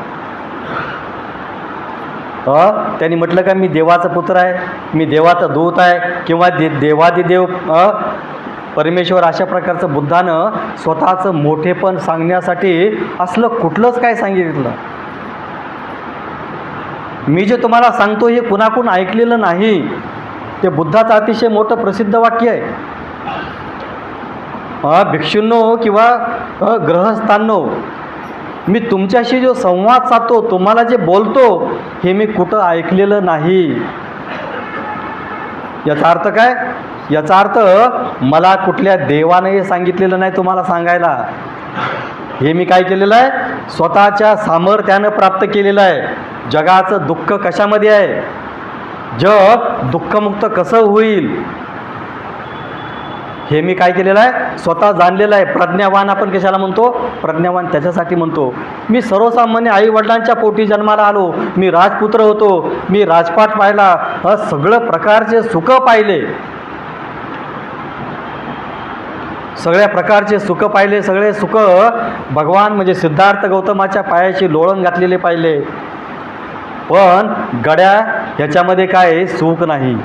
त्यांनी म्हटलं का मी देवाचा पुत्र आहे, मी देवाचा दूत आहे, किंवा देवादिदेव परमेश्वर. अशा प्रकारचं बुद्धानं स्वतःचं मोठेपण सांगण्यासाठी असलं कुठलंच काय सांगितलं? मी जे तुम्हाला सांगतो हे कुणाकडून ऐकलेलं नाही, ते बुद्धाचं अतिशय मोठं प्रसिद्ध वाक्य आहे. भिक्षूंनो किंवा ग्रहस्थांनो, मी तुमच्याशी जो संवाद साधतो, तुम्हाला जे बोलतो, हे मी कुठं ऐकलेलं नाही. याचा अर्थ काय? याचा अर्थ मला कुठल्या देवानं हे सांगितलेलं नाही तुम्हाला सांगायला. हे मी काय केलेलं आहे? स्वतःच्या सामर्थ्यानं प्राप्त केलेलं आहे. जगाचं दुःख कशामध्ये आहे? जग दुःखमुक्त कसं होईल हे मी काय केलेलं आहे? स्वतः जाणलेलं आहे. प्रज्ञावान आपण कशाला म्हणतो? प्रज्ञावान त्याच्यासाठी म्हणतो. मी सर्वसामान्य आईवडिलांच्या पोटी जन्माला आलो, मी राजपुत्र होतो, मी राजपाट पाहिला, सगळं प्रकारचे सुख पाहिले, सगळ्या प्रकारचे सुख पाहिले, सगळे सुख भगवान म्हणजे सिद्धार्थ गौतमाच्या पायाशी लोळण घातलेले पाहिले. पण गड्या ह्याच्यामध्ये काय सुख नाही,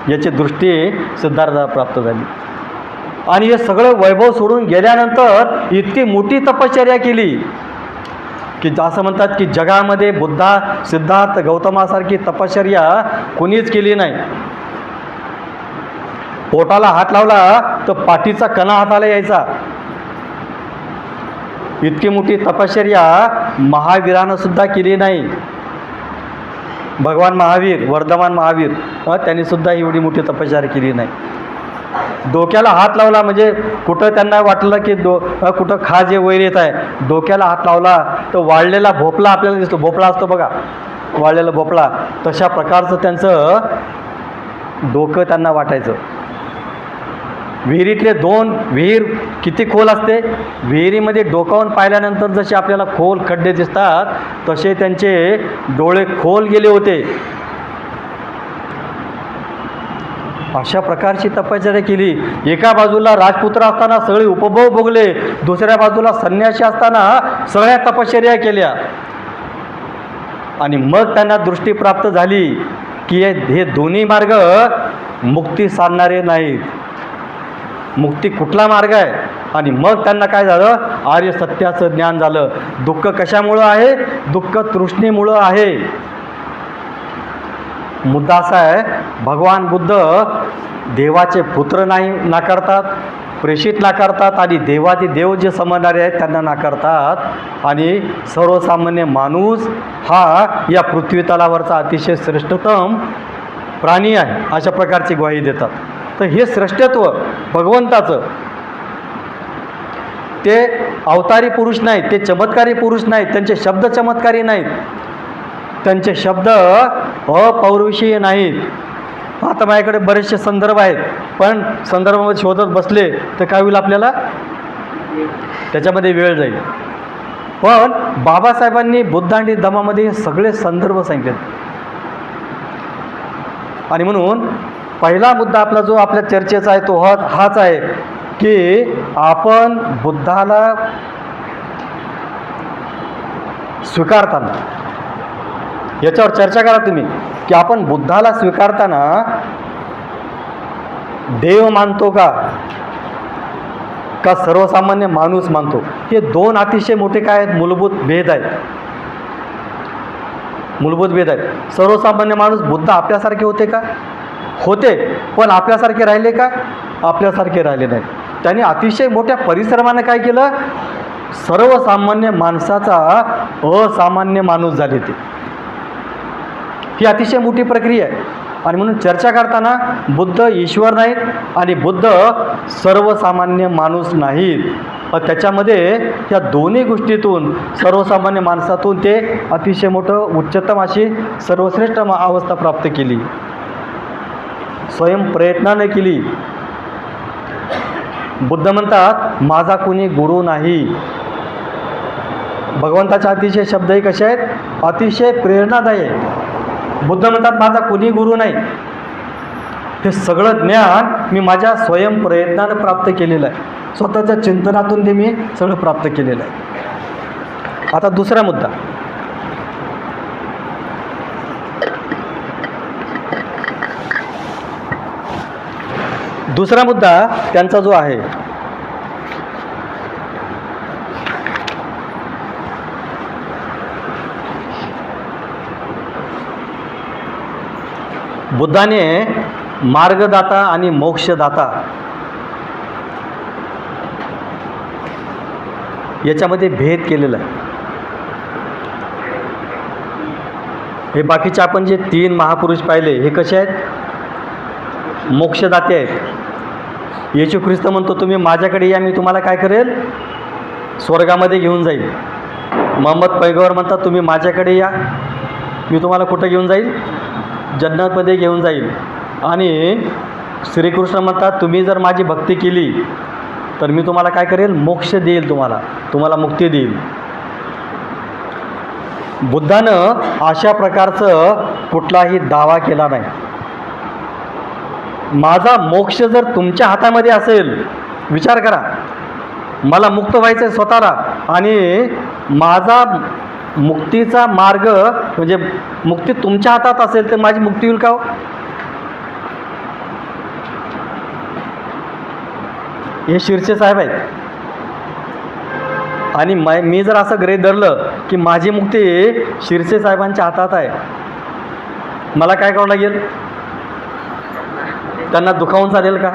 याची दृष्टी सिद्धार्थाला प्राप्त झाली. आणि हे सगळं वैभव सोडून गेल्यानंतर इतकी मोठी तपश्चर्या केली की असं म्हणतात की जगामध्ये बुद्धा सिद्धार्थ गौतमासारखी तपश्चर्या कोणीच केली नाही. पोटाला हात लावला तर पाठीचा कणा हाताला यायचा. इतकी मोठी तपश्चर्या महावीरानं सुद्धा केली नाही. भगवान महावीर, वर्धमान महावीर, त्यांनी सुद्धा एवढी मोठी तपश्चर्या केली नाही. डोक्याला हात लावला म्हणजे कुठं त्यांना वाटलं की कुठं खाज वैर येत आहे, डोक्याला हात लावला तर वाळलेला भोपळा आपल्याला दिसतो. भोपळा असतो बघा, वाळलेला भोपळा, तशा प्रकारचं त्यांचं डोकं त्यांना वाटायचं. विहिरीतले विहीर किती खोल असते, विहिरीमध्ये डोकावून पाहिल्यानंतर जसे आपल्याला खोल खड्डे दिसतात तसे त्यांचे डोळे खोल गेले होते. अशा प्रकारची तपश्चर्या केली. एका बाजूला राजपुत्र असताना सगळे उपभोग भोगले, दुसऱ्या बाजूला संन्यासी असताना सगळ्या तपश्चर्या केल्या. आणि मग त्यांना दृष्टी प्राप्त झाली की हे दोन्ही मार्ग मुक्ती साधणारे नाहीत. मुक्ती कुठला मार्ग आहे? आणि मग त्यांना काय झालं? आर्य सत्याचं ज्ञान झालं. दुःख कशामुळं आहे? दुःख तृष्णेमुळं आहे. मुद्दा असा आहे, भगवान बुद्ध देवाचे पुत्र नाही नाकारतात, प्रेषित नाकारतात, आणि देवादी देव जे समजणारे आहेत त्यांना नाकारतात, आणि सर्वसामान्य माणूस हा या पृथ्वी तलावरचा अतिशय श्रेष्ठतम प्राणी आहे अशा प्रकारची ग्वाही देतात. तर हे श्रेष्ठत्व भगवंताचं, ते अवतारी पुरुष नाहीत, ते चमत्कारी पुरुष नाहीत, त्यांचे शब्द चमत्कारी नाहीत, त्यांचे शब्द अपौरुषीय नाहीत. आता माझ्याकडे बरेचसे संदर्भ आहेत, पण संदर्भामध्ये शोधत बसले तर काय होईल आपल्याला, त्याच्यामध्ये वेळ जाईल. पण बाबासाहेबांनी बुद्ध आणि धम्मामध्ये हे सगळे संदर्भ सांगितले. आणि म्हणून पहिला मुद्दा आपला जो आपल्या चर्चेचा आहे तो हाच आहे की आपण बुद्धाला स्वीकारताना, याच्यावर चर्चा करा तुम्ही, की आपण बुद्धाला स्वीकारताना देव मानतो का सर्वसामान्य माणूस मानतो? हे दोन अतिशय मोठे काय आहेत, मूलभूत भेद आहेत. मूलभूत भेद आहेत. सर्वसामान्य माणूस बुद्ध आपल्यासारखे होते का? होते, पण आपल्यासारखे राहिले का? आपल्यासारखे राहिले नाही. त्यांनी अतिशय मोठ्या परिश्रमाने काय केलं? सर्वसामान्य माणसाचा असामान्य माणूस झाले ते. ही अतिशय मोठी प्रक्रिया आहे. आणि म्हणून चर्चा करताना बुद्ध ईश्वर नाहीत आणि बुद्ध सर्वसामान्य माणूस नाहीत. त्याच्यामध्ये या दोन्ही गोष्टीतून, सर्वसामान्य माणसातून ते अतिशय मोठं उच्चतम अशी सर्वश्रेष्ठ अवस्था प्राप्त केली, स्वयंप्रयत्नाने केली. बुद्ध म्हणतात माझा कोणी गुरु नाही. भगवंताचे अतिशय शब्दही कसे आहेत? अतिशय प्रेरणादायी आहेत. बुद्ध म्हणतात माझा कोणी गुरु नाही, हे सगळं ज्ञान मी माझ्या स्वयंप्रयत्नानं प्राप्त केलेलं आहे, स्वतःच्या चिंतनातून ते मी सगळं प्राप्त केलेलं आहे. आता दुसरा मुद्दा, त्यांचा जो आहे बुद्धाने मार्गदाता आणि मोक्षदाता याच्यामध्ये भेद केलेला आहे. हे बाकीचे आपण जे 3 महापुरुष पाहिले हे कसे आहेत? मोक्षदाते आहेत. येशू ख्रिस्त म्हणतो तुम्ही माझ्याकडे या, मी तुम्हाला काय करेल? स्वर्गामध्ये घेऊन जाईल. मोहम्मद पैगंबर म्हणतात तुम्ही माझ्याकडे या, मी तुम्हाला कुठं घेऊन जाईल? जन्नतमध्ये घेऊन जाईल. आणि श्रीकृष्ण म्हणतात तुम्ही जर माझी भक्ती केली तर मी तुम्हाला काय करेल? मोक्ष देईल, तुम्हाला मुक्ती देईल. बुद्धानं अशा प्रकारचं कुठलाही दावा केला नाही. माझा मोक्ष जर तुमच्या हातामध्ये असेल, विचार करा, मला मुक्त व्हायचं आहे स्वतःला, आणि माझा मुक्तीचा मार्ग म्हणजे मुक्ती तुमच्या हातात असेल तर माझी मुक्ती होईल का हो? हे शिरसे साहेब आहेत. आणि मी जर असं गृहीत धरलं की माझी मुक्ती शिरसे साहेबांच्या हातात आहे, मला काय करावं लागेल? त्यांना दुखावून चालेल का?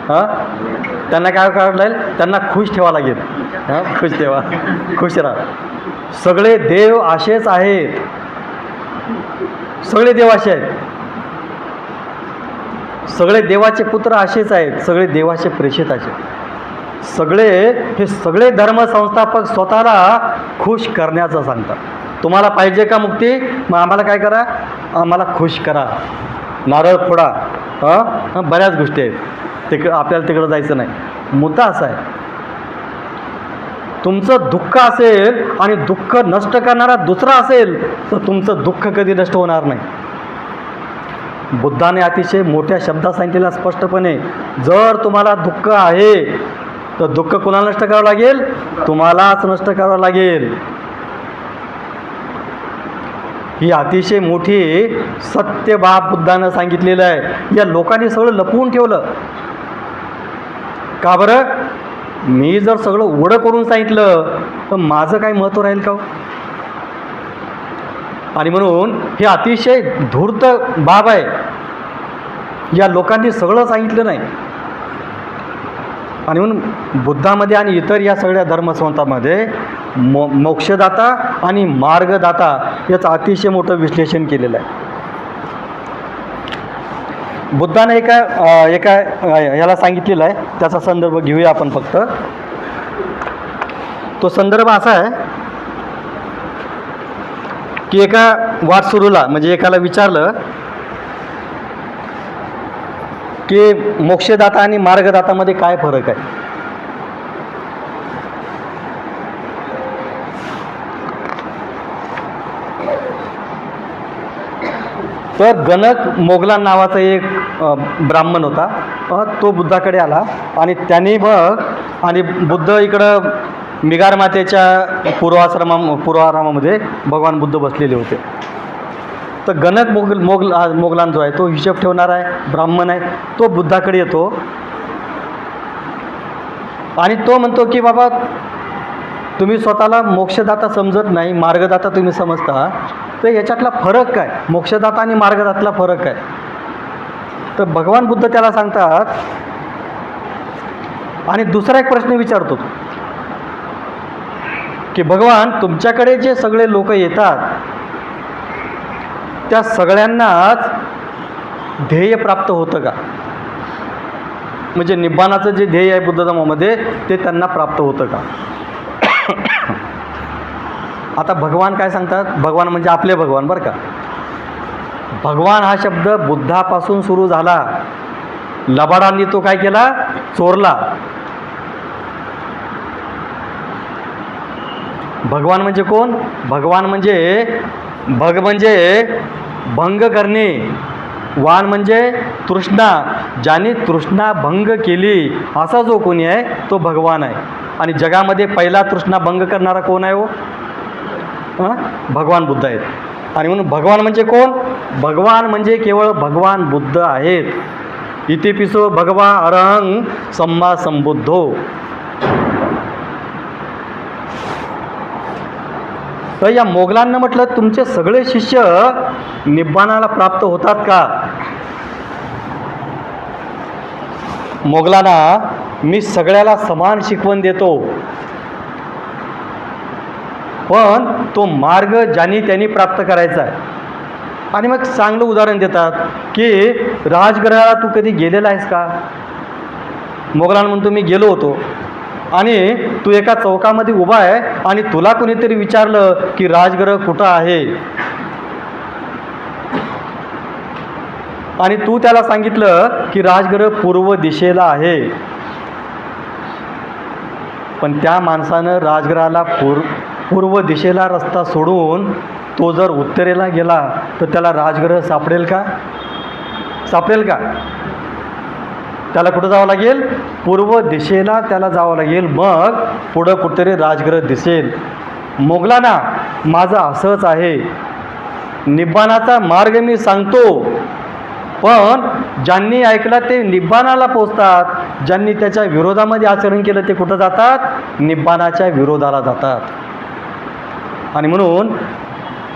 हां, त्यांना काय करावं लागेल? त्यांना खुश ठेवावं लागेल. हां, खुश ठेवा, खुश राहा. सगळे देव असेच आहेत, सगळे देव असे आहेत, सगळे देवाचे पुत्र असेच आहेत, सगळे देवाचे प्रेषित असे. हे सगळे धर्मसंस्थापक स्वतःला खुश करण्याचं सांगतात. तुम्हाला पाहिजे का मुक्ती? मग आम्हाला काय करा? आम्हाला खुश करा, नारळ फोडा. बऱ्याच गोष्टी आहेत, आपल्याला तिकडं जायचं नाही. मुद्दा असा आहे, तुमचं दुःख असेल आणि दुःख नष्ट करणारा दुसरा असेल तर तुमचं दुःख कधी नष्ट होणार नाही. बुद्धाने अतिशय मोठ्या शब्दात सांगितलेला स्पष्टपणे, जर तुम्हाला दुःख आहे तर दुःख कोणाला नष्ट करावं लागेल? तुम्हालाच नष्ट करावं लागेल. ही अतिशय मोठी सत्य बाब बुद्धानं सांगितलेलं आहे. या लोकांनी सगळं लपवून ठेवलं. का बरं? मी जर सगळं उघडं करून सांगितलं तर माझं काय महत्त्व राहील का? आणि म्हणून हे अतिशय धूर्त बाब आहे. या लोकांनी सगळं सांगितलं नाही. आणि म्हणून बुद्धामध्ये आणि इतर या सगळ्या धर्मसंस्थांमध्ये मोक्षदाता आणि मार्गदाता याचं अतिशय मोठं विश्लेषण केलेलं आहे. बुद्धाने एका याला सांगितलेलं आहे, त्याचा संदर्भ घेऊया आपण फक्त. तो संदर्भ असा आहे की एका वाटसुरूला, म्हणजे एकाला विचारलं की मोक्षदाता आणि मार्गदातामध्ये काय फरक आहे? तर गणक मोगलान नावाचा एक ब्राह्मण होता. तो बुद्धाकडे आला आणि त्याने आणि बुद्ध इकडं मिगार मातेच्या पूर्वारामामध्ये भगवान बुद्ध बसलेले होते. तर गणक मोगलान जो आहे तो हिशोब ठेवणारा आहे, ब्राह्मण आहे. तो बुद्धाकडे येतो आणि तो म्हणतो की बाबा, तुम्ही स्वतःला मोक्षदाता समजत नाही, मार्गदाता तुम्ही समजता, तर याच्यातला फरक काय? मोक्षदाता आणि मार्गदातातला फरक काय? तर भगवान बुद्ध त्याला सांगतात. आणि दुसरा एक प्रश्न विचारतो की भगवान, तुमच्याकडे जे सगळे लोक येतात त्या सगळ्यांनाच ध्येय प्राप्त होतं का? म्हणजे निब्बाणाचं जे ध्येय आहे बुद्ध धर्मामध्ये ते त्यांना प्राप्त होतं का? आता भगवान काय सांगतात? भगवान म्हणजे आपले भगवान बरं का. भगवान हा शब्द बुद्धापासून सुरू झाला. लबाडांनी तो काय केला? चोरला. भगवान म्हणजे कोण? भगवान म्हणजे भंग करणे, वान म्हणजे तृष्णा, ज्याने तृष्णा भंग केली असा जो कोणी आहे तो भगवान आहे. आणि जगामध्ये पहिला तृष्णा भंग करणारा कोण आहे? भगवान बुद्ध आहेत. आणि म्हणून भगवान म्हणजे कोण? भगवान म्हणजे केवळ भगवान बुद्ध आहेत. इतिपिसो भगवा अरहं सम्मा संबुद्धो. तर या मोगलांना म्हटलं, तुमचे सगळे शिष्य निब्बाणाला प्राप्त होतात का? मोगलांना मी सगळ्याला समान शिकवण देतो, पण तो मार्ग ज्यांनी त्यांनी प्राप्त करायचा आहे. आणि मग चांगलं उदाहरण देतात की राजगृहाला तू कधी गेलेला आहेस का? मोगलान म्हणतो मी गेलो होतो. आणि तू एका चौकामध्ये उभा आहे आणि तुला कोणीतरी विचारलं की राजगृह कुठं आहे, आणि तू त्याला सांगितलं की राजगृह पूर्व दिशेला आहे. पण त्या माणसानं राजगृहाला पूर्व दिशेला रस्ता सोडून तो जर उत्तरेला गेला तर त्याला राजगृह सापडेल का? त्याला कुठं जावं लागेल? पूर्व दिशेला त्याला जावं लागेल, मग पुढं कुठेतरी राजगृह दिसेल. मोगलांना माझं असंच आहे. निब्बाणाचा मार्ग मी सांगतो, पण ज्यांनी ऐकला ते निब्बाणाला पोचतात, ज्यांनी त्याच्या विरोधामध्ये आचरण केलं ते कुठं जातात? निब्बाणाच्या विरोधाला जातात. आणि म्हणून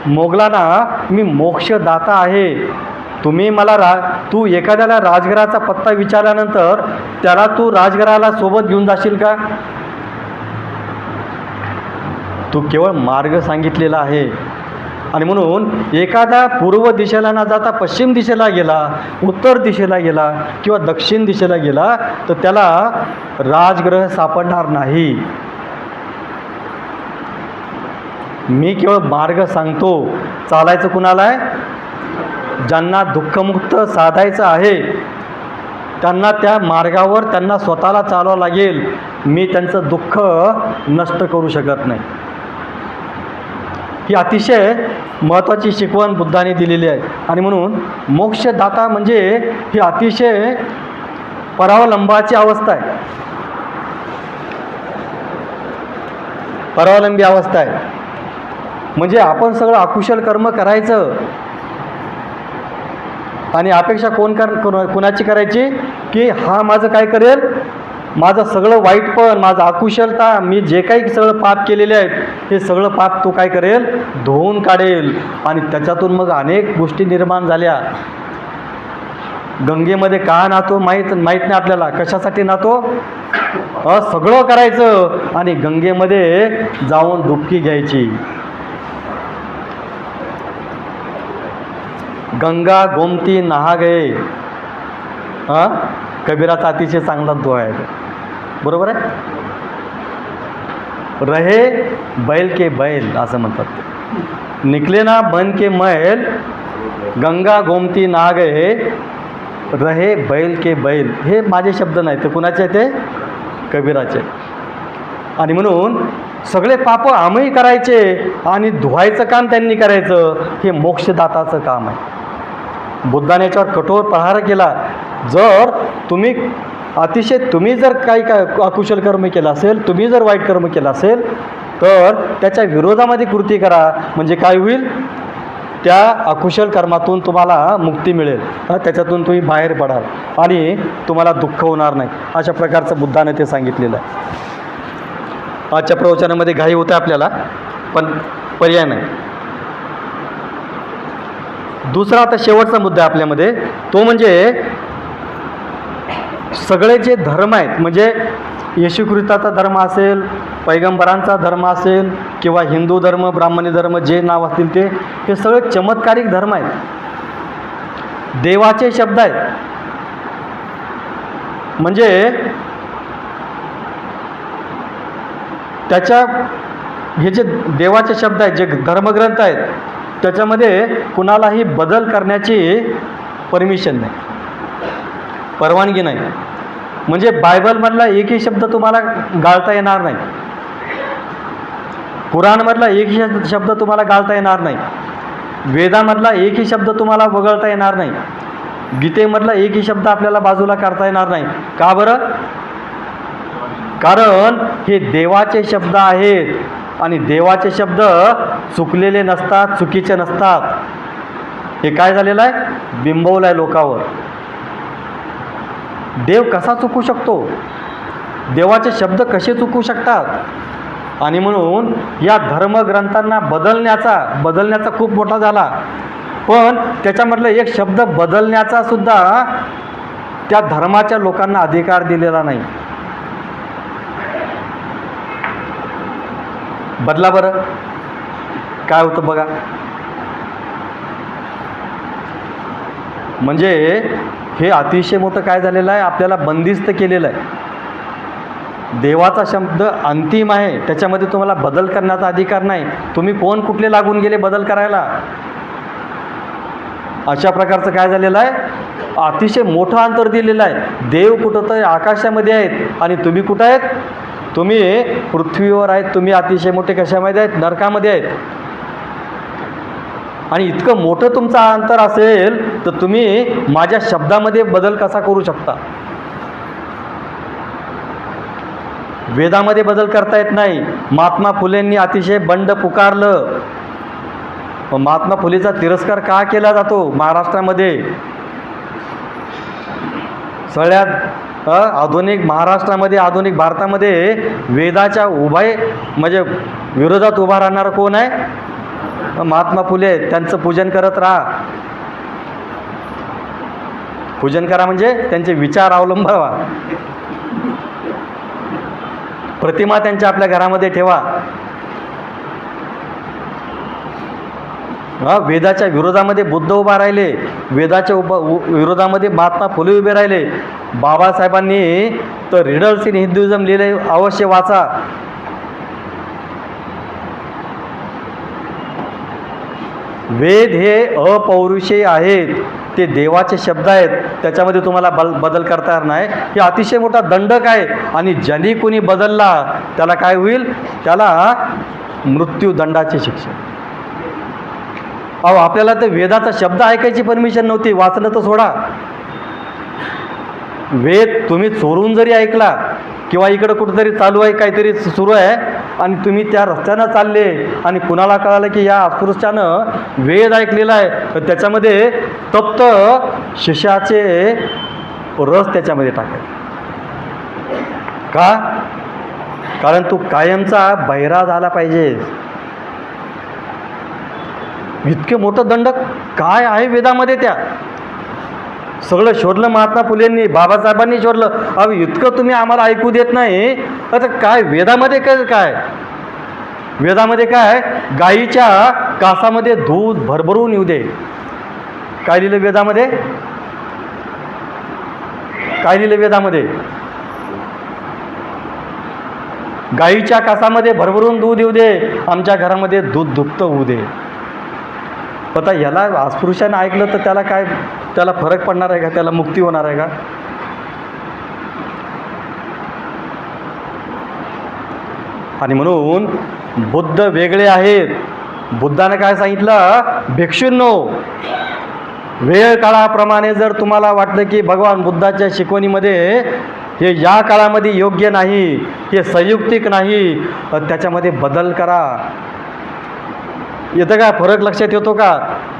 मोगलांना मी मोक्षदाता आहे. तुम्ही मला तू एखाद्याला राजघराचा पत्ता विचारल्यानंतर त्याला तू राजघराला सोबत घेऊन जाशील का? तू केवळ मार्ग सांगितलेला आहे. आणि म्हणून एखादा पूर्व दिशेला न जाता पश्चिम दिशेला गेला, उत्तर दिशेला गेला किंवा दक्षिण दिशेला गेला तर त्याला राजग्रह सापडणार नाही. मी केवळ मार्ग सांगतो. चालायचं कुणाला आहे? ज्यांना दुःखमुक्त साधायचं आहे त्यांना त्या मार्गावर त्यांना स्वतःला चालवावं लागेल. मी त्यांचं दुःख नष्ट करू शकत नाही. ही अतिशय महत्त्वाची शिकवण बुद्धाने दिलेली आहे. आणि म्हणून मोक्षदाता म्हणजे ही अतिशय परावलंबाची अवस्था आहे, परावलंबी अवस्था आहे. म्हणजे आपण सगळं अकुशल कर्म करायचं आणि अपेक्षा कोणाची करायची की हा माझं काय करेल, माझं सगळं वाईटपण, माझं अकुशलता, मी जे काही सगळं पाप केलेले आहेत हे सगळं पाप तो काय करेल, धुवून काढेल. आणि त्याच्यातून मग अनेक गोष्टी निर्माण झाल्या. गंगेमध्ये का नातो माहीत नाही आपल्याला. कशासाठी नातो? सगळं करायचं आणि गंगेमध्ये जाऊन डुबकी घ्यायची. गंगा गोमती नहा गए, कबीराचा अतिशय चांगला दोहा आहे, बरोबर आहे. रहे बैल के बैल असं म्हणतात. निकले ना बन के मैल, गंगा गोमती नहा गए, रहे बैल के बैल. हे माझे शब्द नाही, तर कुणाचे ते? कबीराचे. आणि म्हणून सगळे पाप आम्ही करायचे आणि धुवायचं काम त्यांनी करायचं. हे मोक्षदाताचं काम आहे. बुद्धाने याच्यावर कठोर प्रहार केला. जर तुम्ही जर काही अकुशल कर्म केलं असेल, तुम्ही जर वाईट कर्म केलं असेल तर त्याच्या विरोधामध्ये कृती करा. म्हणजे काय होईल? त्या अकुशल कर्मातून तुम्हाला मुक्ती मिळेल, त्याच्यातून तुम्ही बाहेर पडाल आणि तुम्हाला दुःख होणार नाही. अशा प्रकारचं बुद्धाने ते सांगितलेलं आहे. आजच्या प्रवचनामध्ये घाई होतं आपल्याला, पण पर्याय नाही. दुसरा आता शेवटचा मुद्दा आपल्यामध्ये, तो म्हणजे सगळे जे धर्म आहेत, म्हणजे येशू ख्रिस्ताचा धर्म असेल, पैगंबरांचा धर्म असेल किंवा हिंदू धर्म, ब्राह्मणी धर्म, जे नाव असतील ते, हे सगळे चमत्कारिक धर्म आहेत, देवाचे शब्द आहेत. म्हणजे त्याच्या हे जे देवाचे शब्द आहेत, जे धर्मग्रंथ आहेत, त्याच्यामध्ये कुणालाही बदल करण्याची परमिशन नाही, परवानगी नाही. म्हणजे बायबलमधला एकही शब्द तुम्हाला गाळता येणार नाही, कुराणमधला एकही शब्द तुम्हाला गाळता येणार नाही, वेदामधला एकही शब्द तुम्हाला वगळता येणार नाही, गीतेमधला एकही शब्द आपल्याला बाजूला काढता येणार नाही. का बरं? कारण हे देवाचे शब्द आहेत आणि देवाचे शब्द चुकलेले नसतात, चुकीचे नसतात. हे काय झालेलं आहे? बिंबवलं आहे लोकांवर. देव कसा चुकू शकतो? देवाचे शब्द कसे चुकू शकतात? आणि म्हणून या धर्मग्रंथांना बदलण्याचा खूप मोठा झाला, पण त्याच्यामधलं एक शब्द बदलण्याचा सुद्धा त्या धर्माच्या लोकांना अधिकार दिलेला नाही. बदला बरं, काय होतं बघा. म्हणजे हे अतिशय मोठं काय झालेलं आहे, आपल्याला बंदिस्त केलेलं आहे. देवाचा शब्द अंतिम आहे, त्याच्यामध्ये तुम्हाला बदल करण्याचा अधिकार नाही. तुम्ही कुठले लागून गेले बदल करायला? अशा प्रकारचं काय झालेलं आहे, अतिशय मोठं अंतर दिलेलं आहे. देव कुठं तर आकाशामध्ये आहेत आणि तुम्ही कुठं आहेत? तुम्ही पृथ्वीवर आहेत. तुम्ही अतिशय मोठे कशामध्ये आहेत? नरकामध्ये आहेत. आणि इतकं मोठं तुमचं अंतर असेल तर तुम्ही माझ्या शब्दामध्ये बदल कसा करू शकता? वेदामध्ये बदल करता येत नाही. महात्मा फुलेंनी अतिशय बंड पुकारलं, पण महात्मा फुलेचा तिरस्कार का केला जातो महाराष्ट्रामध्ये? सगळ्यात आधुनिक महाराष्ट्रामध्ये, आधुनिक भारतामध्ये वेदाच्या म्हणजे विरोधात उभा राहणारा कोण आहे? महात्मा फुले. त्यांचं पूजन करत राहा. पूजन करा म्हणजे त्यांचे विचार अवलंबावा. प्रतिमा त्यांच्या आपल्या घरामध्ये ठेवा. वेदाच्या विरोधामध्ये बुद्ध उभा राहिले, वेदाच्या विरोधामध्ये महात्मा फुले उभे राहिले. बाबासाहेबांनी तर रिडल्स इन हिंदुइझम लिहिले, अवश्य वाचा. वेद हे अपौरुषेय आहेत, ते देवाचे शब्द आहेत, त्याच्यामध्ये तुम्हाला बदल करता येणार नाही. हे अतिशय मोठा दंडक आहे आणि ज्यांनी कोणी बदलला त्याला काय होईल? त्याला मृत्यूदंडाची शिक्षा. अहो, आपल्याला तर वेदाचा शब्द ऐकायची परमिशन नव्हती, वाचलं तर सोडा. वेद तुम्ही चोरून जरी ऐकला किंवा इकडं कुठंतरी चालू आहे, काहीतरी सुरू आहे आणि तुम्ही त्या रस्त्यानं चालले आणि कुणाला कळालं की या अस्पृश्यानं वेद ऐकलेला आहे, तर त्याच्यामध्ये तप्त शिष्याचे रस त्याच्यामध्ये टाकायचे. का? कारण तू कायमचा बहिरा झाला पाहिजे. इतके मोठं दंडक काय आहे वेदामध्ये? त्या सगळं शोधलं महात्मा फुलेंनी, बाबासाहेबांनी शोधलं. अहो, इतकं तुम्ही आम्हाला ऐकू देत नाही, आता काय वेदामध्ये काय? वेदामध्ये काय? गाईच्या कासामध्ये दूध भरभरून येऊ दे. काय लिहिलं वेदामध्ये? काय लिहिलं वेदामध्ये? गाईच्या कासामध्ये भरभरून दूध येऊ दे, आमच्या घरामध्ये दूध दुभतं होऊ दे. आता याला अस्पृश्यानं ऐकलं तर त्याला काय, त्याला फरक पडणार आहे का? त्याला मुक्ती होणार आहे का? आणि म्हणून बुद्ध वेगळे आहेत. बुद्धानं काय सांगितलं? भिक्षूंनो, वेळ काळाप्रमाणे जर तुम्हाला वाटलं की भगवान बुद्धाच्या शिकवणीमध्ये हे या काळामध्ये योग्य नाही, हे संयुक्तिक नाही, त्याच्यामध्ये बदल करा. येतं का? फरक लक्षात येतो का?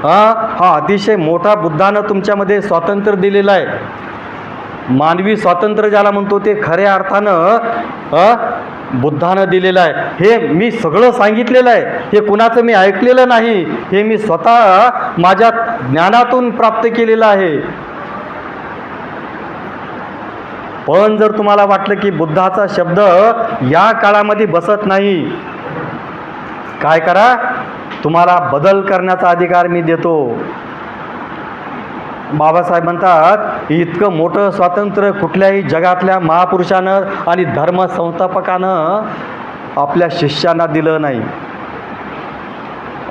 हा अतिशय मोठा बुद्धानं तुमच्यामध्ये स्वातंत्र्य दिलेलं आहे. मानवी स्वातंत्र्य ज्याला म्हणतो ते खऱ्या अर्थानं बुद्धानं दिलेलं आहे. हे मी सगळं सांगितलेलं आहे, हे कुणाचं मी ऐकलेलं नाही, हे मी स्वतः माझ्या ज्ञानातून प्राप्त केलेलं आहे. पण जर तुम्हाला वाटलं की बुद्धाचा शब्द या काळामध्ये बसत नाही, काय करा? तुम्हाला बदल करण्याचा अधिकार मी देतो. बाबासाहेब म्हणतात, इतकं मोठं स्वातंत्र्य कुठल्याही जगातल्या महापुरुषानं आणि धर्मसंस्थापकानं आपल्या शिष्यांना दिलं नाही.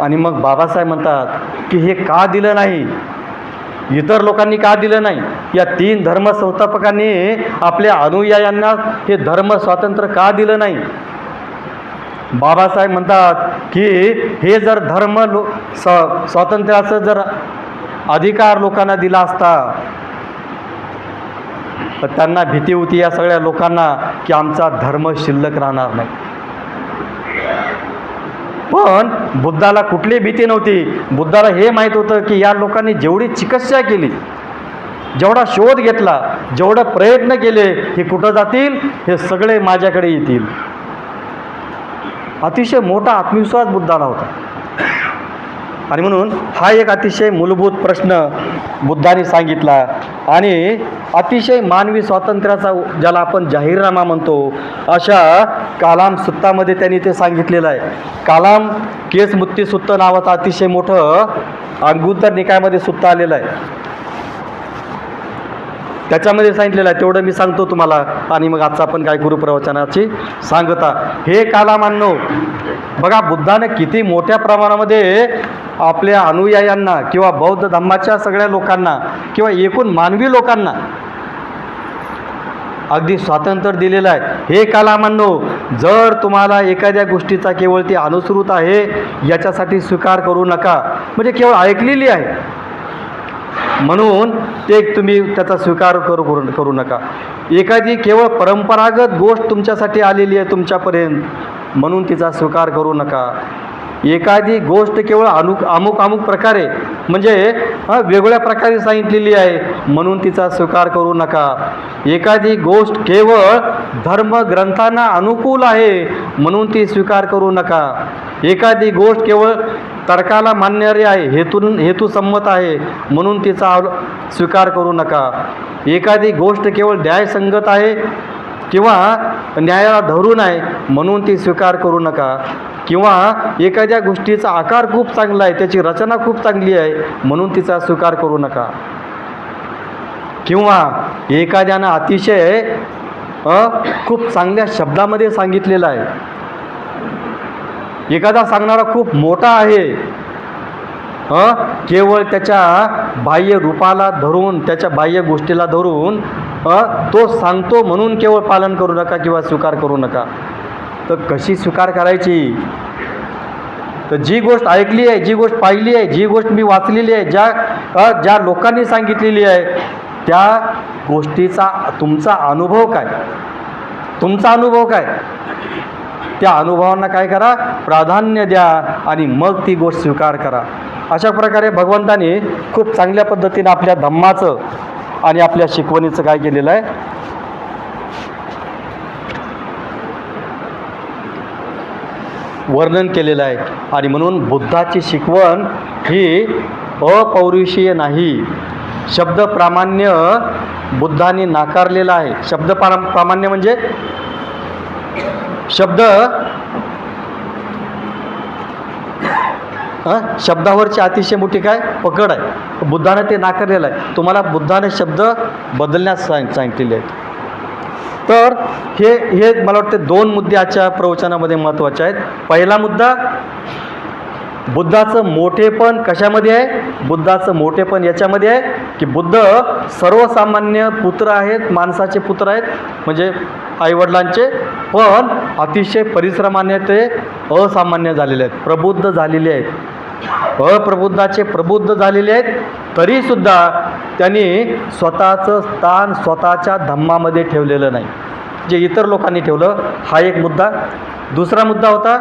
आणि मग बाबासाहेब म्हणतात की हे का दिलं नाही? इतर लोकांनी का दिलं नाही? या 3 धर्मसंस्थापकांनी आपल्या अनुयायांना हे धर्म स्वातंत्र्य का दिलं नाही? बाबासाहेब म्हणतात की हे जर स्वातंत्र्याचं जर अधिकार लोकांना दिला असता तर त्यांना भीती होती या सगळ्या लोकांना की आमचा धर्म शिल्लक राहणार नाही. पण बुद्धाला कुठली भीती नव्हती. बुद्धाला हे माहीत होतं की या लोकांनी जेवढी चिकित्सा केली, जेवढा शोध घेतला, जेवढे प्रयत्न केले, हे कुठं जातील? हे सगळे माझ्याकडे येतील. अतिशय मोठा आत्मविश्वास बुद्धाला होता. आणि म्हणून हा एक अतिशय मूलभूत प्रश्न बुद्धाने सांगितला. आणि अतिशय मानवी स्वातंत्र्याचा ज्याला आपण जाहीरनामा म्हणतो, अशा कालाम सुत्तामध्ये त्यांनी ते सांगितलेलं आहे. कालाम केसमुत्ती सुत्त नावाचं अतिशय मोठं अंगुत्तर निकायामध्ये सुत्त आलेलं आहे. त्याच्यामध्ये सांगितलेलं आहे, तेवढं मी सांगतो तुम्हाला. आणि मग आजचा आपण काय करू? प्रवचनाची सांगता. हे कालामांनो, बघा बुद्धाने किती मोठ्या प्रमाणामध्ये आपल्या अनुयायांना किंवा बौद्ध धम्माच्या सगळ्या लोकांना किंवा एकूण मानवी लोकांना अगदी स्वातंत्र्य दिलेलं आहे. हे कालामांनो, जर तुम्हाला एखाद्या गोष्टीचा केवळ ती अनुसृत आहे याच्यासाठी स्वीकार करू नका. म्हणजे केवळ ऐकलेली आहे म्हणून ते तुम्ही त्याचा स्वीकार करू नका. एखादी केवळ परंपरागत गोष्ट तुमच्यासाठी आलेली आहे तुमच्यापर्यंत म्हणून तिचा स्वीकार करू नका. एखादी गोष्ट केवळ अमुक प्रकारे म्हणजे वेगळ्या प्रकारे सांगितलेली आहे, म्हणून तिचा स्वीकार करू नका. एखादी गोष्ट केवळ धर्मग्रंथांना अनुकूल आहे म्हणून ती स्वीकार करू नका. एखादी गोष्ट केवळ तर्काला मान्य आहे, हेतुसंमत आहे म्हणून तिचा स्वीकार करू नका. एखादी गोष्ट केवळ न्यायसंगत आहे किंवा न्यायाला धरून आहे म्हणून ती स्वीकार करू नका. किंवा एखाद्या गोष्टीचा आकार खूप चांगला आहे, त्याची रचना खूप चांगली आहे म्हणून तिचा स्वीकार करू नका. किंवा एखाद्यानं अतिशय खूप चांगल्या शब्दामध्ये सांगितलेलं आहे, एखादा सांगणारा खूप मोठा आहे, केवळ त्याच्या बाह्य रूपाला धरून, त्याच्या बाह्य गोष्टीला धरून तो सांगतो म्हणून केवळ पालन करू नका किंवा स्वीकार करू नका. तर कशी स्वीकार करायची? तर जी गोष्ट ऐकली आहे, जी गोष्ट पाहिली आहे, जी गोष्ट मी वाचलेली आहे, ज्या लोकांनी सांगितलेली आहे, त्या गोष्टीचा तुमचा अनुभव काय, तुमचा अनुभव काय, त्या अनुभवांना काय करा, प्राधान्य द्या आणि मग ती गोष्ट स्वीकार करा. अशा प्रकारे भगवंताने खूप चांगल्या पद्धतीने आपल्या धम्माचं आणि आपल्या शिकवणीचं काय केलेलं आहे, वर्णन केलेलं आहे. आणि म्हणून बुद्धाची शिकवण ही अपौरुषीय नाही, शब्द प्रामाण्य बुद्धाने नाकारलेला आहे. शब्द प्रामाण्य म्हणजे शब्दावरची अतिशय मोठी काय पकड आहे, बुद्धाने ते नाकारलेलं आहे. तुम्हाला बुद्धाने शब्द बदलण्यास सांगितलेले आहेत. तर हे मला वाटतं 2 मुद्दे आजच्या प्रवचनामध्ये महत्त्वाचे आहेत. पहिला मुद्दा, बुद्धाचं मोठेपण कशामध्ये आहे? बुद्धाचं मोठेपण याच्यामध्ये आहे की बुद्ध सर्वसामान्य पुत्र आहेत, माणसाचे पुत्र आहेत, म्हणजे आईवडिलांचे, पण अतिशय परिश्रमाने ते असामान्य झालेले आहेत, प्रबुद्ध झालेले आहेत. अप्रबुद्धाचे प्रबुद्ध झालेले आहेत, तरीसुद्धा त्यांनी स्वतःचं स्थान स्वतःच्या धम्मामध्ये ठेवलेलं नाही, जे इतर लोकांनी ठेवलं. हा एक मुद्दा. दुसरा मुद्दा होता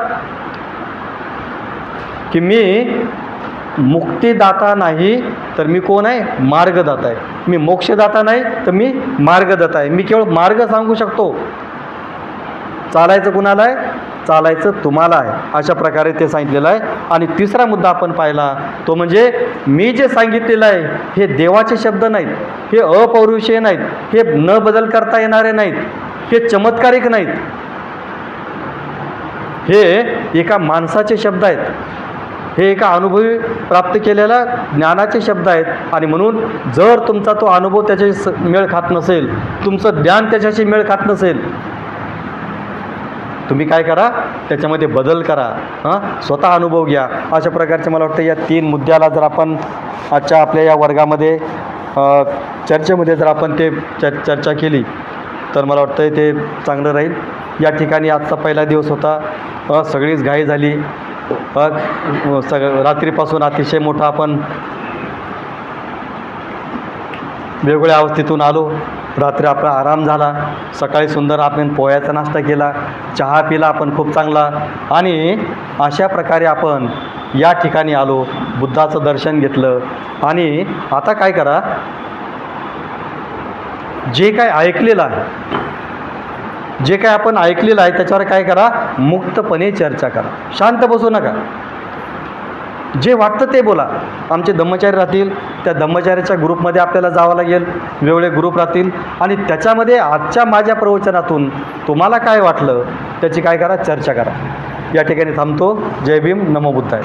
की मी मुक्तिदाता नाही तर मी कोण आहे? मार्गदाता आहे. मी मोक्षदाता नाही तर मी मार्गदाता आहे. मी केवळ मार्ग सांगू शकतो. चालायचं कुणाला आहे? चालायचं तुम्हाला आहे. अशा प्रकारे ते सांगितलेलं आहे. आणि तिसरा मुद्दा आपण पाहिला तो म्हणजे मी जे सांगितलेलं आहे हे देवाचे शब्द नाहीत, हे अपौरुषीय नाहीत, हे न बदल करता येणारे नाहीत, हे चमत्कारिक नाहीत, हे एका माणसाचे शब्द आहेत, हे एका अनुभवी प्राप्त केलेल्या ज्ञानाचे शब्द आहेत. आणि म्हणून जर तुमचा तो अनुभव त्याच्याशी मेळ खात नसेल, तुमचं ज्ञान त्याच्याशी मेळ खात नसेल, तुम्ही काय करा, त्याच्यामध्ये बदल करा, स्वतः अनुभव घ्या. अशा प्रकारचे मला वाटतं या 3 मुद्द्याला जर आपण आजच्या आपल्या या वर्गामध्ये चर्चेमध्ये जर आपण ते चर्चा केली तर मला वाटतं ते चांगलं राहील. या ठिकाणी आजचा पहिला दिवस होता, सगळीच घाई झाली, रात्रीपासून अतिशय मोठा आपण वेगवेगळ्या अवस्थेतून आलो. रात्री आपला आराम झाला, सकाळी सुंदर आपण पोह्याचा नाश्ता केला, चहा पिला आपण खूप चांगला, आणि अशा प्रकारे आपण या ठिकाणी आलो, बुद्धाचं दर्शन घेतलं. आणि आता काय करा, जे काय ऐकलेलं आहे, जे काय आपण ऐकलेलं आहे त्याच्यावर काय करा, मुक्तपणे चर्चा करा, शांत बसू नका, जे वाटतं ते बोला. आमचे धम्मचारी राहतील, त्या धम्मचार्याच्या ग्रुपमध्ये आपल्याला जावं लागेल, वेगवेगळे ग्रुप राहतील, आणि त्याच्यामध्ये आजच्या माझ्या प्रवचनातून तुम्हाला काय वाटलं त्याची काय करा, चर्चा करा. या ठिकाणी थांबतो. जय भीम, नमो बुद्धाय.